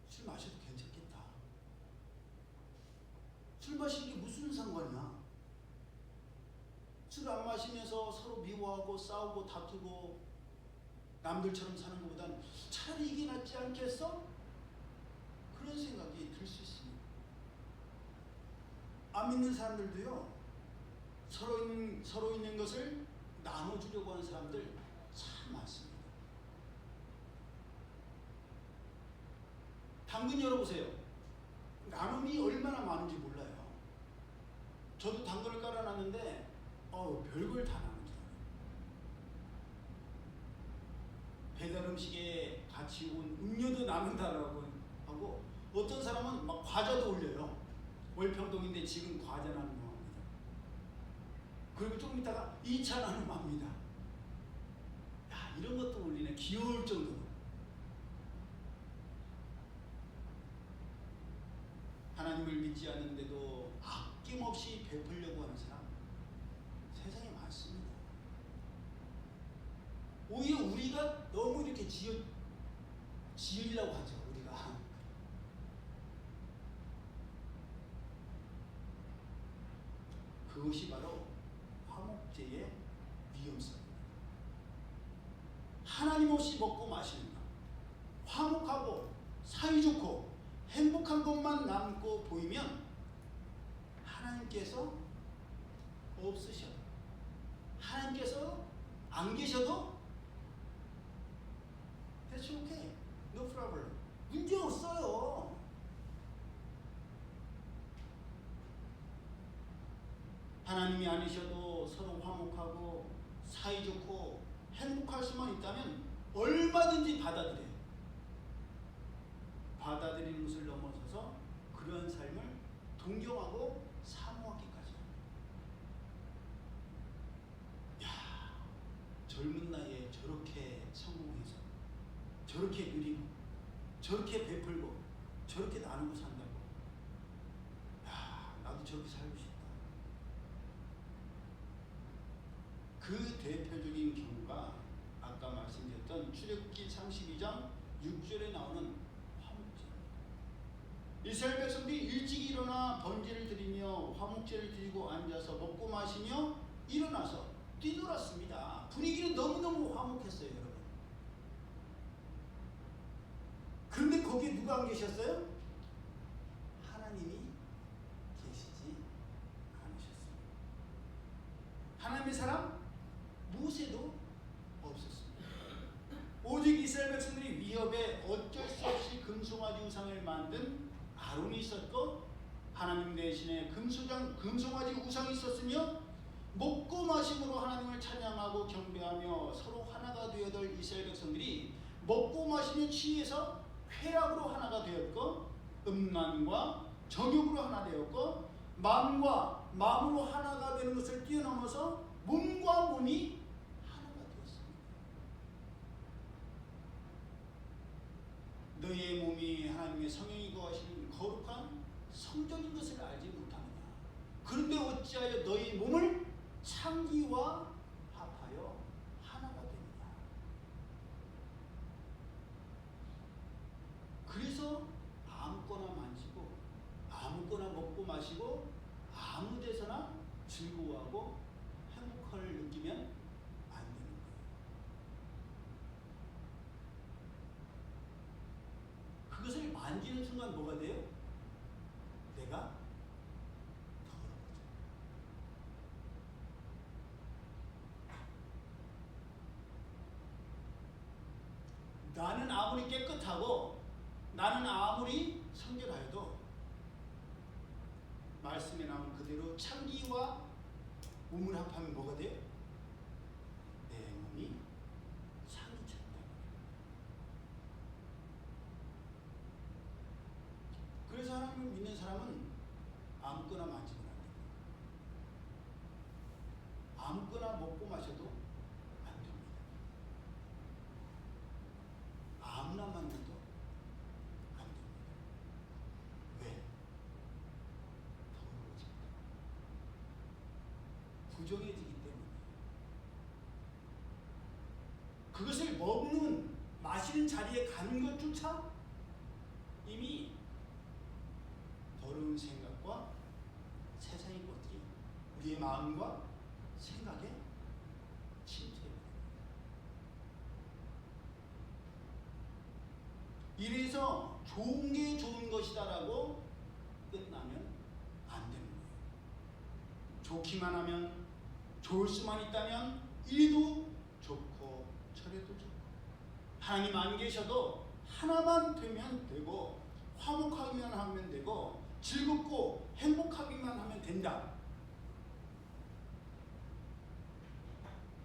술 마셔도 괜찮겠다. 술 마시는 게 무슨 상관이야? 술 안 마시면서 서로 미워하고 싸우고 다투고 남들처럼 사는 것보단 차라리 이게 낫지 않겠어? 그런 생각이 들 수 있습니다. 안 믿는 사람들도요, 서로 있는 것을 나눠주려고 하는 사람들 참 많습니다. 당근 열어보세요. 나눔이 얼마나 많은지 몰라요. 저도 당근을 깔아놨는데 별걸 다 나누더라고요. 배달 음식에 같이 온 음료도 나눈다라고 하고 어떤 사람은 막 과자도 올려요. 월평동인데 지금 과자 나눔합니다. 그리고 조금 있다가 2차 나눔합니다. 야, 이런 것도 올리네. 귀여울 정도로. 하나님을 믿지 않는데도 아낌없이 베풀려고 하는 사람 세상에 많습니다. 오히려 우리가 너무 이렇게 지으려고 하죠. 우리가 그것이 바로 화목제의 위험성입니다. 하나님 없이 먹고 마시는 것, 화목하고 사이좋고 행복한 것만 남고 보이면 하나님께서 없으셔도, 하나님께서 안 계셔도 That's okay, no problem. 문제 없어요. 하나님이 아니셔도 서로 화목하고 사이좋고 행복할 수만 있다면 얼마든지 받아들여요. 받아들이는 것을 넘어서서 그러한 삶을 동경하고 사모하기까지. 야, 젊은 나이에 저렇게 성공해서 저렇게 누리고 저렇게 베풀고 저렇게 나누고 산다고. 야, 나도 저렇게 살고 싶다. 그 대표적인 경우가 아까 말씀드렸던 출애굽기 32장 6절에 나오는 화목제. 이스라엘 백성들이 일찍 일어나 번제를 드리며 화목제를 드리고 앉아서 먹고 마시며 일어나서 뛰놀았습니다. 분위기는 너무너무 화목했어요, 여러분. 그런데 거기에 누가 안 계셨어요? 하나님이 계시지 않으셨습니다. 하나님의 사람 모세도 없었습니다. 오직 이스라엘 백성들이 위협에 어쩔 수 없이 금송아지 우상을 만든 아론이 있었고, 하나님 대신에 금송아지 우상이 있었으며, 먹고 마심으로 하나님을 찬양하고 경배하며 서로 하나가 되어들 이스라엘 백성들이 먹고 마시며 취해서 쾌락으로 하나가 되었고, 음란과 정욕으로 하나 되었고, 마음과 마음으로 하나가 되는 것을 뛰어넘어서 몸과 몸이 하나가 되었습니다. 너희의 몸이 하나님의 성령이 거하시는 거룩한 성전인 것을 알지 못하느냐. 그런데 어찌하여 너희 몸을 창기와 합하여 하나가 되느냐. 그래서 아무거나 만지고 아무거나 먹고 마시고 아무 데서나 즐거워하고 행복을 느끼면 안 되는 거예요. 그것을 만지는 순간 뭐가 돼요? 내가 나는 아무리 깨끗하고 나는 아무리 성결하여도 말씀에 나온 그대로 창기와 몸을 합하면 뭐가 돼요? 내 몸이 창기처럼. 그래서 하나님을 믿는 사람은 아무거나 만지면 안 돼요. 아무거나 먹고 마셔도 안 됩니다. 아무나 만져도 안 됩니다. 왜? 더러워집니다. 부정해지기 때문에. 그것을 먹는, 마시는 자리에 가는 것조차 이미 더러운 생각과 세상의 것들이 우리의 마음과 생각에 침투해요. 이래서 좋은 게 좋은 것이다라고 끝나면 안 되는 거예요. 좋기만 하면, 좋을 수만 있다면 이리도 좋고 저래도 좋고, 하나님 안 계셔도 하나만 되면 되고 화목하기만 하면 되고 즐겁고 행복하기만 하면 된다.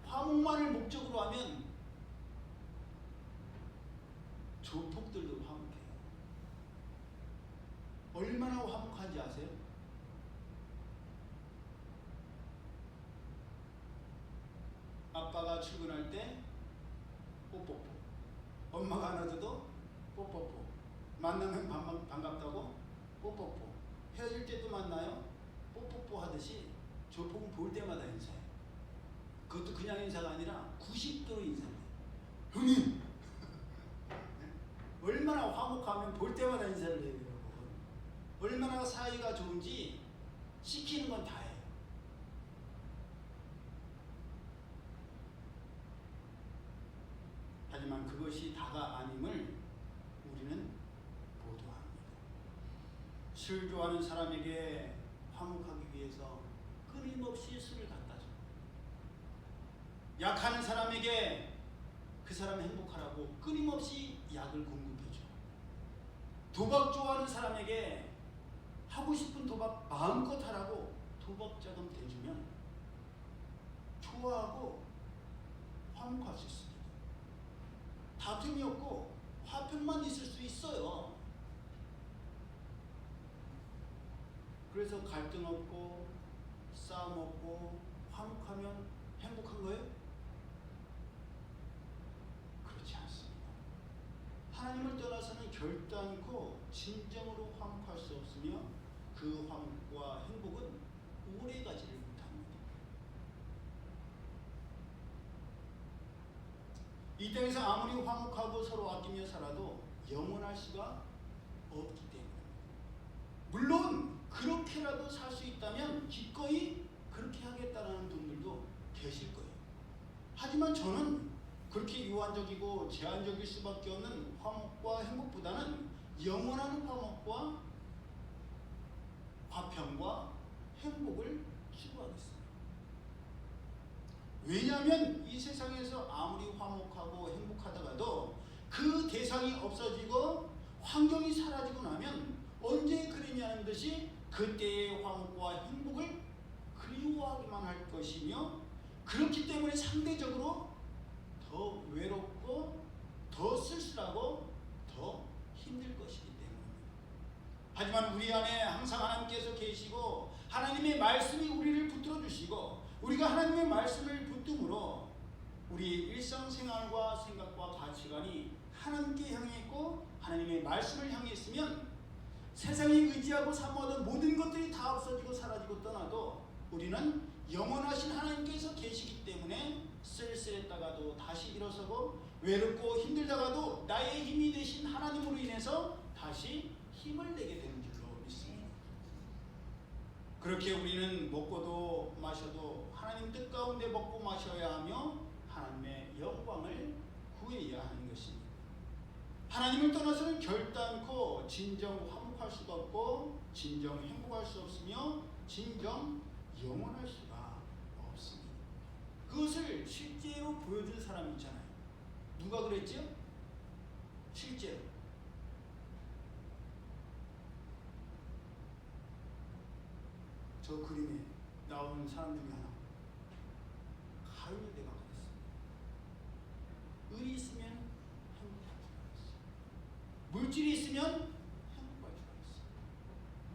화목만을 목적으로 하면 조폭들도 화목해요. 얼마나 화목한지 아세요? 아빠가 출근할 때 뽀뽀뽀, 엄마가 안아줘도 뽀뽀뽀, 만나면 반갑다고 뽀뽀뽀, 헤어질 때도 만나요 뽀뽀뽀 하듯이 조폭은 볼 때마다 인사해요. 그것도 그냥 인사가 아니라 90도로 인사해요. 형님! 얼마나 화목하면 볼 때마다 인사를 해요, 여러분. 얼마나 사이가 좋은지 시키는 건 다 해요. 하지만 그것이 다가 아님을 우리는 모두 압니다. 술 좋아하는 사람에게 화목하기 위해서 끊임없이 술을 갖다 줘. 약하는 사람에게 그 사람 행복하라고 끊임없이 약을 공급해줘. 도박 좋아하는 사람에게 하고 싶은 도박 마음껏 하라고 도박 자금 대주면 좋아하고 화목할 수 있습니다. 다툼이 없고 화평만 있을 수 있어요. 그래서 갈등 없고 싸움 없고 화목하면 행복한 거예요? 그렇지 않습니다. 하나님을 떠나서는 결단코 진정으로 화목할 수 없으며 그 화목과 행복은 오래가지를 못합니다. 이 땅에서 아무리 화목하고 서로 아끼며 살아도 영원할 수가 없기 때문에, 물론 그렇게라도 살 수 있다면 기꺼이 그렇게 하겠다는 분들도 계실 거예요. 하지만 저는 그렇게 유한적이고 제한적일 수밖에 없는 화목과 행복보다는 영원한 화목과 화평과 행복을 추구하겠습니다. 왜냐하면 이 세상에서 아무리 화목하고 행복하다가도 그 대상이 없어지고 환경이 사라지고 나면 언제 그리냐는 듯이 그때의 화목과 행복을 그리워하기만 할 것이며, 그렇기 때문에 상대적으로 더 외롭고 더 쓸쓸하고 더 힘들 것이기 때문입니다. 하지만 우리 안에 항상 하나님께서 계시고 하나님의 말씀이 우리를 붙들어 주시고, 우리가 하나님의 말씀을 붙듦으로 우리 일상생활과 생각과 가치관이 하나님께 향해 있고 하나님의 말씀을 향해 있으면 세상에 의지하고 사모하던 모든 것들이 다 없어지고 사라지고 떠나도 우리는 영원하신 하나님께서 계시기 때문에 쓸쓸했다가도 다시 일어서고 외롭고 힘들다가도 나의 힘이 되신 하나님으로 인해서 다시 힘을 내게 되는 줄로 믿습니다. 그렇게 우리는 먹고도 마셔도 하나님 뜻 가운데 먹고 마셔야 하며 하나님의 영광을 구해야 하는 것입니다. 하나님을 떠나서는 결단코 진정 화목할 수가 없고 진정 행복할 수 없으며 진정 영원할 수가 없습니다. 그것을 실제로 보여준 사람이 있잖아요. 누가 그랬죠? 실제로. 저 그림에 나오는 사람 중에 하나, 가룟유대가 그랬습니다. 의리 있으면 행복할 줄 알았어요. 물질이 있으면 행복할 줄 알았어요.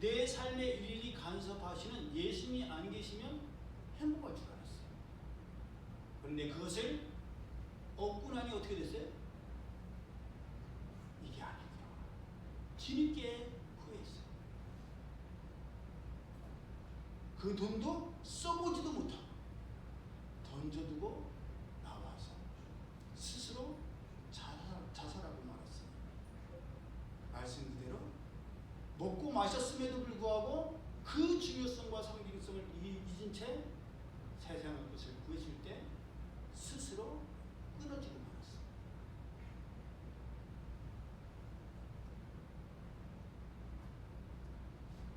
내 삶에 일일이 간섭하시는 예수님이 안 계시면 행복할 줄 알았어요. 그런데 그것을 얻고 나니 어떻게 됐어요? 이게 아니구나. 뒤늦게 후회했어요. 그 돈도 써보지도 못하고 던져두고 나와서 스스로 자살하고 말았어요. 말씀 그대로 먹고 마셨음에도 불구하고 그 중요성과 상징성을 잊은 채 세상의 것을 구했을 때 스스로 끊어지고 말았어요.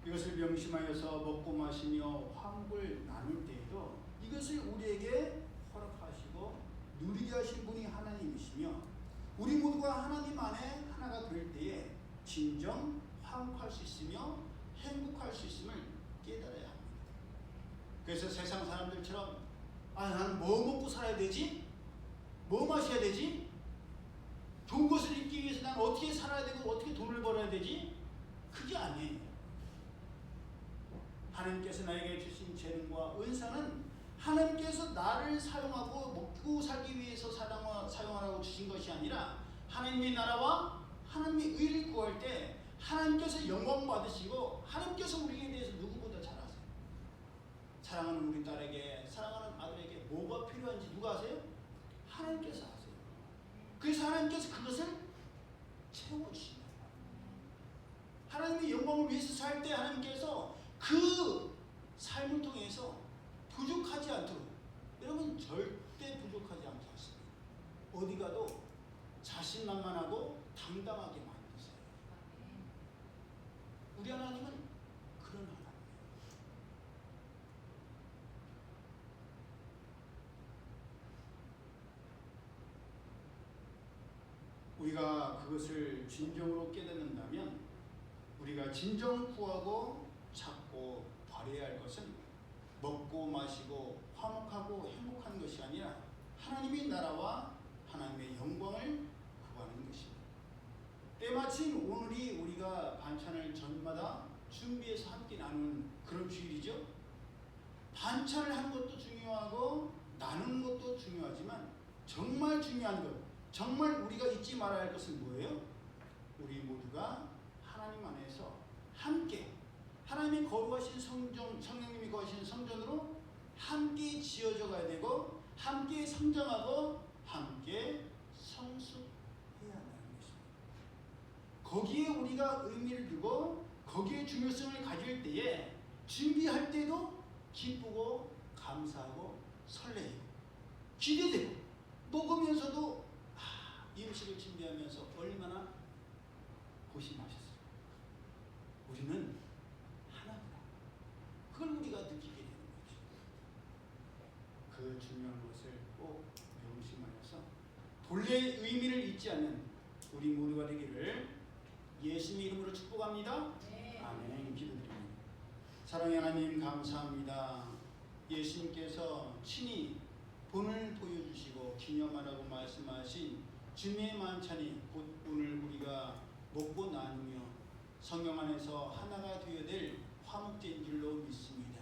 이것을 명심하여서 먹고 마시며 화목을 나눌 때에도 이것을 우리에게 허락하시고 누리게 하신 분이 하나님이시며, 우리 모두가 하나님 안에 하나가 될 때에 진정 화목할 수 있으며 행복할 수 있음을 깨달아야 합니다. 그래서 세상 사람들처럼 나는 뭐 먹고 살아야 되지? 뭐 마셔야 되지? 좋은 것을 입기 위해서 난 어떻게 살아야 되고 어떻게 돈을 벌어야 되지? 그게 아니에요. 하나님께서 나에게 주신 재능과 은사는 하나님께서 나를 사용하고 먹고 살기 위해서 사용하라고 주신 것이 아니라 하나님의 나라와 하나님의 의를 구할 때 하나님께서 영광 받으시고 하나님께서 우리에 대해서 누구보다 잘 아세요. 사랑하는 우리 딸에게, 사랑하는 아들에게 뭐가 필요한지 누가 아세요? 하나님께서 아세요. 그래서 하나님께서 그것을 채워주신다. 하나님의 영광을 위해서 살 때 하나님께서 그 삶을 통해서 부족하지 않도록, 여러분 절대 부족하지 않게 하십니다. 어디 가도 자신만만하고 당당하게 만드세요. 우리 하나님은 그런 하나님이에요. 우리가 그것을 진정으로 깨닫는다면 우리가 진정 구하고 찾고 바라야 할 것은 먹고 마시고 화목하고 행복한 것이 아니라 하나님의 나라와 하나님의 영광을 구하는 것입니다. 때마침 오늘이 우리가 반찬을 전마다 준비해서 함께 나누는 그런 주일이죠. 반찬을 하는 것도 중요하고 나누는 것도 중요하지만 정말 중요한 것, 정말 우리가 잊지 말아야 할 것은 뭐예요? 우리 모두가 하나님 안에서 함께 하나님이 거룩하신 성전, 성령님이 거하신 성전으로 함께 지어져 가야 되고 함께 성장하고 함께 성숙해야 한다는 것입니다. 거기에 우리가 의미를 두고 거기에 중요성을 가질 때에 준비할 때도 기쁘고 감사하고 설레고 기대되고 먹으면서도 이 음식을 준비하면서 얼마나 고심하셨어요. 우리는 하나구나. 그걸 우리가 느끼게 되는 거죠. 그 중요한 것을 꼭 명심하여서 본래의 의미를 잊지 않는 우리 모두가 되기를 예수님 이름으로 축복합니다. 네. 아멘. 기도드립니다. 사랑의 하나님 감사합니다. 예수님께서 친히 본을 보여주시고 기념하라고 말씀하신 주님의 만찬이 곧 오늘 우리가 먹고 나누며 성령 안에서 하나가 되어야 될 화목제인 줄로 믿습니다.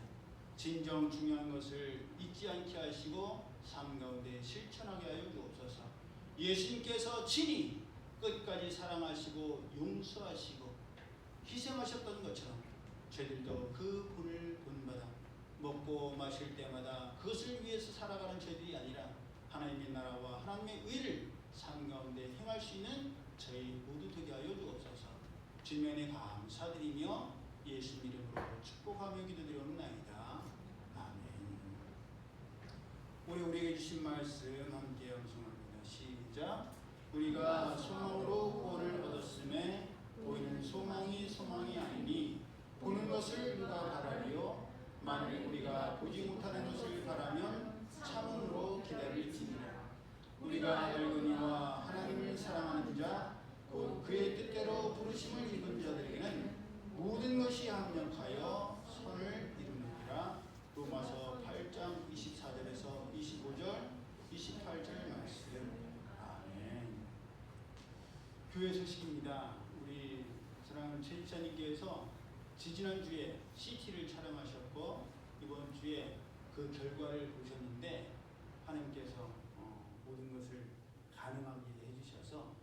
진정 중요한 것을 잊지 않게 하시고 삶 가운데 실천하게 하여 주옵소서. 예수님께서 친히 끝까지 사랑하시고 용서하시고 희생하셨던 것처럼 저희들도 그 본을 본받아 먹고 마실 때마다 그것을 위해서 살아가는 저희들이 아니라 하나님의 나라와 하나님의 의를 삶 가운데 행할 수 있는 저희 모두 되게 하여 주옵소서. 주님의 감사드리며 예수 이름으로 축복하며 기도드리옵나이다. 아멘. 오늘 우리에게 주신 말씀 함께 암송합니다. 시작. 우리가 소망으로 구원을 얻었음에 보이는 소망이 아니니 보는 것을 누가 바라리요. 만일 우리가 보지 못하는 것을 바라면 참음으로 기다릴지니라. 우리가 늙은 이와 하나님을 사랑하는 자 곧 그의 뜻대로 부르심을 입은 자들에게는 모든 것이 합력하여 선을 이루느니라. 로마서 8장 24절에서 25절 28절 말씀. 아멘. 교회 소식입니다. 우리 사랑하는 최 지사님께서 지지난주에 CT를 촬영하셨고 이번 주에 그 결과를 보셨는데 하나님께서 모든 것을 가능하게 해주셔서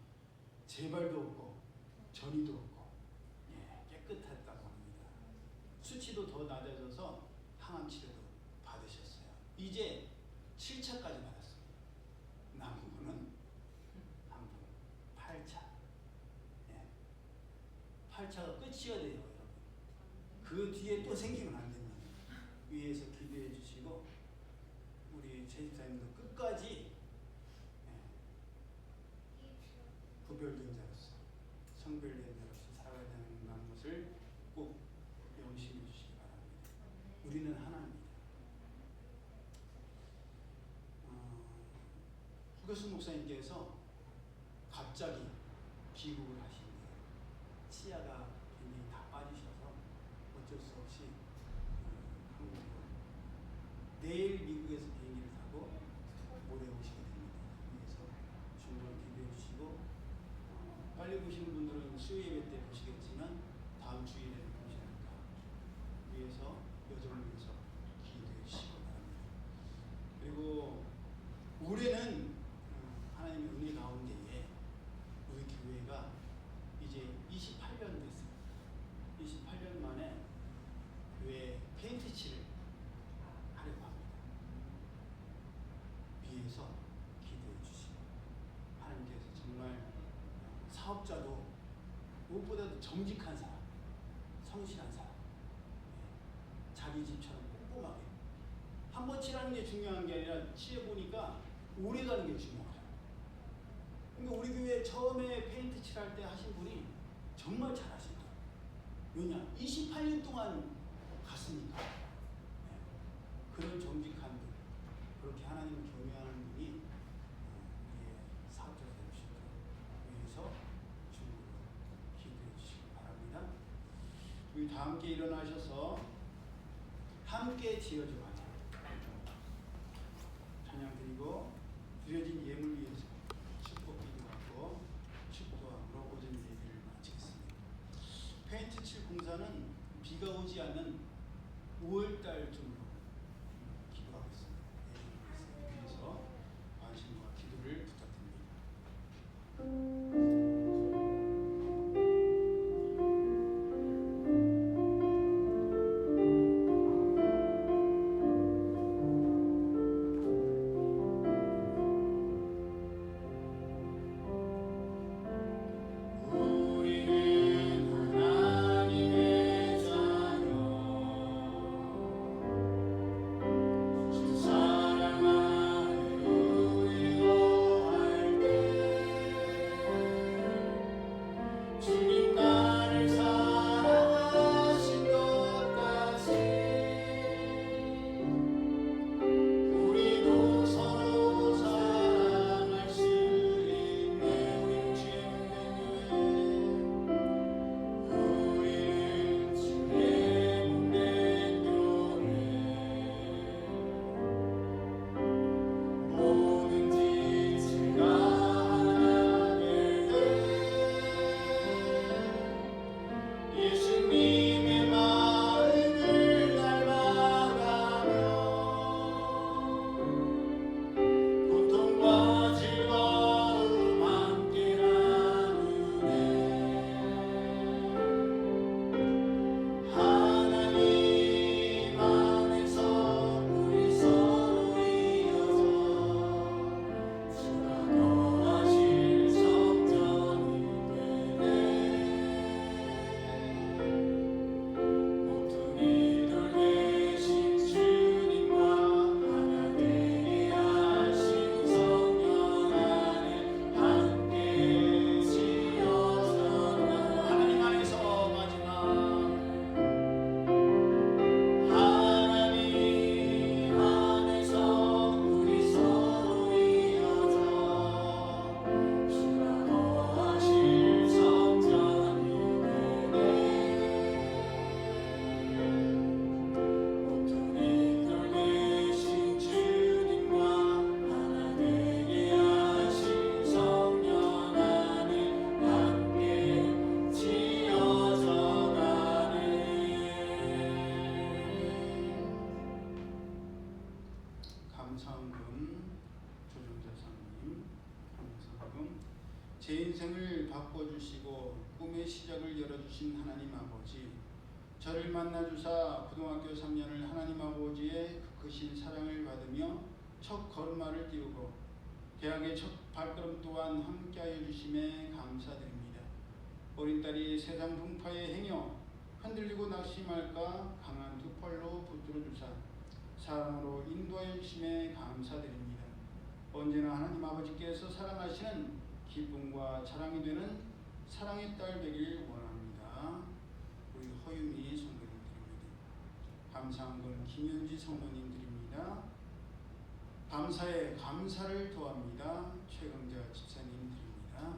재발도 없고 전이도 없고 깨끗했다고 합니다. 수치도 더 낮아져서 항암 치료도 받으셨어요. 이제 7차까지 받았습니다. 남은 거는 한 분 8차. 8차가 끝이어야 돼요, 여러분. 그 뒤에 또 생기면 안 됩니다. 위에서 기도해 주시고 우리 최 집사님도 끝까지 구별된 자로서 성별된 자로서 살아가야 되는 것을 꼭 명심해 주시기 바랍니다. 우리는 하나입니다. 후교수 목사님께서 갑자기 귀국을 하신대요. 치아가 굉장히 다 빠지셔서 어쩔 수 없이 한국으로 내일 미국에서 비행기를 타고 모레 오시게 됩니다. 그래서 중간 기도해 주시고 빨리 보시는 분들은 수요예배 때 보시겠지만 다음 주일에는 보시니까 위해서 여정을 위해서 기도해 주시기 바랍니다. 그리고 올해는 하나님의 은혜 가운데에 우리 교회가 이제 28년 됐습니다. 28년 만에 교회 페인트 칠을 하려고 합니다. 위에서 기도해 주시고 하나님께서 정말 사업자도 무엇보다도 정직한 사람, 성실한 사람, 자기 집처럼 꼼꼼하게 한 번 칠하는 게 중요한 게 아니라 칠해보니까 오래 가는 게 중요하잖아요. 그러니까 우리 교회 처음에 페인트 칠할 때 하신 분이 정말 잘하시더라고요. 왜냐? 28년 동안 갔으니까. 그런 정직한 분, 그렇게 하나님을 경외하는 분이 우리의 사업자가 될 수 있도록 위해서 중으로 기도해 주시기 바랍니다. 우리 다 함께 일어나셔서 함께 지어줘봐요. 찬양 드리고 드려진 예물 위해서 축복 기도하고 축도함으로 오전 예배를 마치겠습니다. 페인트 칠 공사는 비가 오지 않는 5월달쯤으로 기도하겠습니다. 그래서 관심과 기도를 부탁드립니다. 감사원금 조정자사님 감사원금 제 인생을 바꿔주시고 꿈의 시작을 열어주신 하나님 아버지, 저를 만나주사 고등학교 3년을 하나님 아버지의 크신 사랑을 받으며 첫 걸음마를 띄우고 대학의 첫 발걸음 또한 함께하여 주심에 감사드립니다. 어린 딸이 세상 풍파에 행여 흔들리고 낙심할까 강한 두 팔로 붙들어 주사 사랑으로 인도하여 주심에 감사드립니다. 언제나 하나님 아버지께서 사랑하시는 기쁨과 자랑이 되는 사랑의 딸 되길 원합니다. 우리 허유미 성도님 드립니다. 감사한 건 김현지 성도님 드립니다. 감사에 감사를 더합니다. 최강자 집사님 드립니다.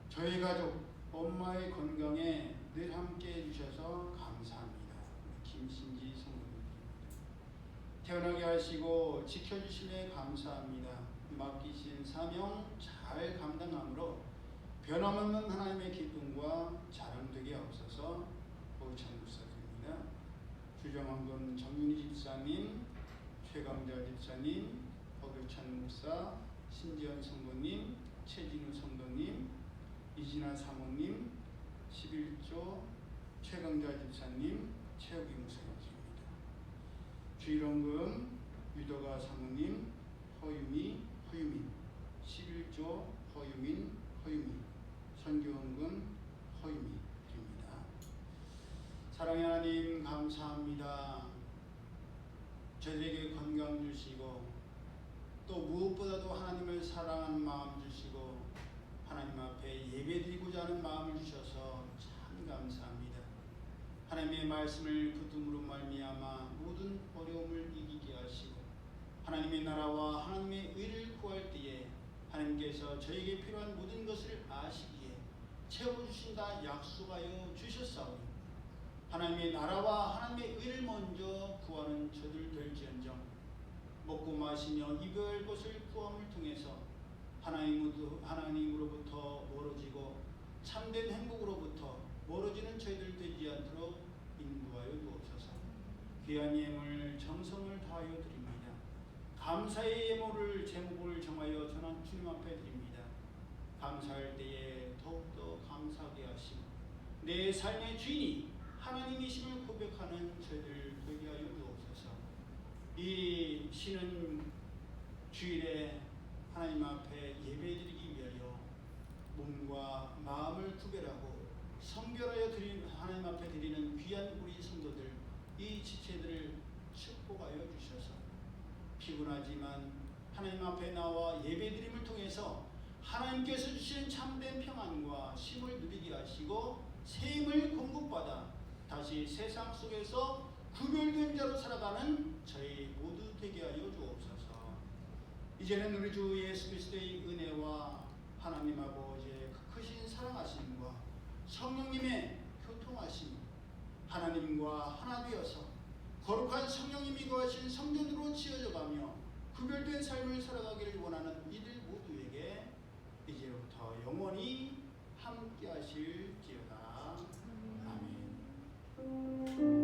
저희 가족 엄마의 건강에 늘 함께 해주셔서 감사합니다. 김신지 성도님 드립니다. 태어나게 하시고 지켜주심에 감사합니다. 맡기신 사명 잘 감당함으로 변함없는 하나님의 기쁨과 자랑되게 하옵소서. 보이찬 목사드립니다. 주정한건 정윤희 집사님, 최강자 집사님, 허교찬 목사, 신지연 성도님, 최진우 성도님, 이진아 사모님, 11조 최강자 집사님, 최욱이 목사님입니다. 주일원금 유도가 사모님, 허유미, 11조 허유민, 선교원금 허유미입니다. 사랑의 하나님 감사합니다. 저희에게 건강 주시고 또 무엇보다도 하나님을 사랑하는 마음 주시고 하나님 앞에 예배드리고자 하는 마음을 주셔서 참 감사합니다. 하나님의 말씀을 붙음으로 말미암아 모든 어려움을 이기게 하시고 하나님의 나라와 하나님의 의를 구할 때에 하나님께서 저에게 필요한 모든 것을 아시기에 채워주신다 약속하여 주셨사오니 하나님의 나라와 하나님의 의를 먼저 구하는 저들 될지언정 먹고 마시며 입을 것을 구함을 통해서 하나님으로부터 멀어지고 참된 행복으로부터 멀어지는 저희들 되지 않도록 인도하여 주옵소서. 귀한 예물 정성을 다하여 드립니다. 감사의 예물을 제목을 정하여 전한 주님 앞에 드립니다. 감사할 때에 더욱더 감사하게 하시고 내 삶의 주인이 하나님이심을 고백하는 저희들 되게 하여 주옵소서. 이 쉬는 주일에 하나님 앞에 예배드리기 위하여 몸과 마음을 구별하고 성결하여 하나님 앞에 드리는 귀한 우리 성도들, 이 지체들을 축복하여 주셔서 피곤하지만 하나님 앞에 나와 예배드림을 통해서 하나님께서 주시는 참된 평안과 쉼을 누리게 하시고 새 힘을 공급받아 다시 세상 속에서 구별된 자로 살아가는 저희 모두 되게 하여 주옵소서. 이제는 우리 주 예수 그리스도의 은혜와 하나님 아버지의 크신 사랑하심과 성령님의 교통하심, 하나님과 하나 되어서 거룩한 성령님이 거하신 성전으로 지어져가며 구별된 삶을 살아가기를 원하는 이들 모두에게 이제부터 영원히 함께 하실지어다. 아멘.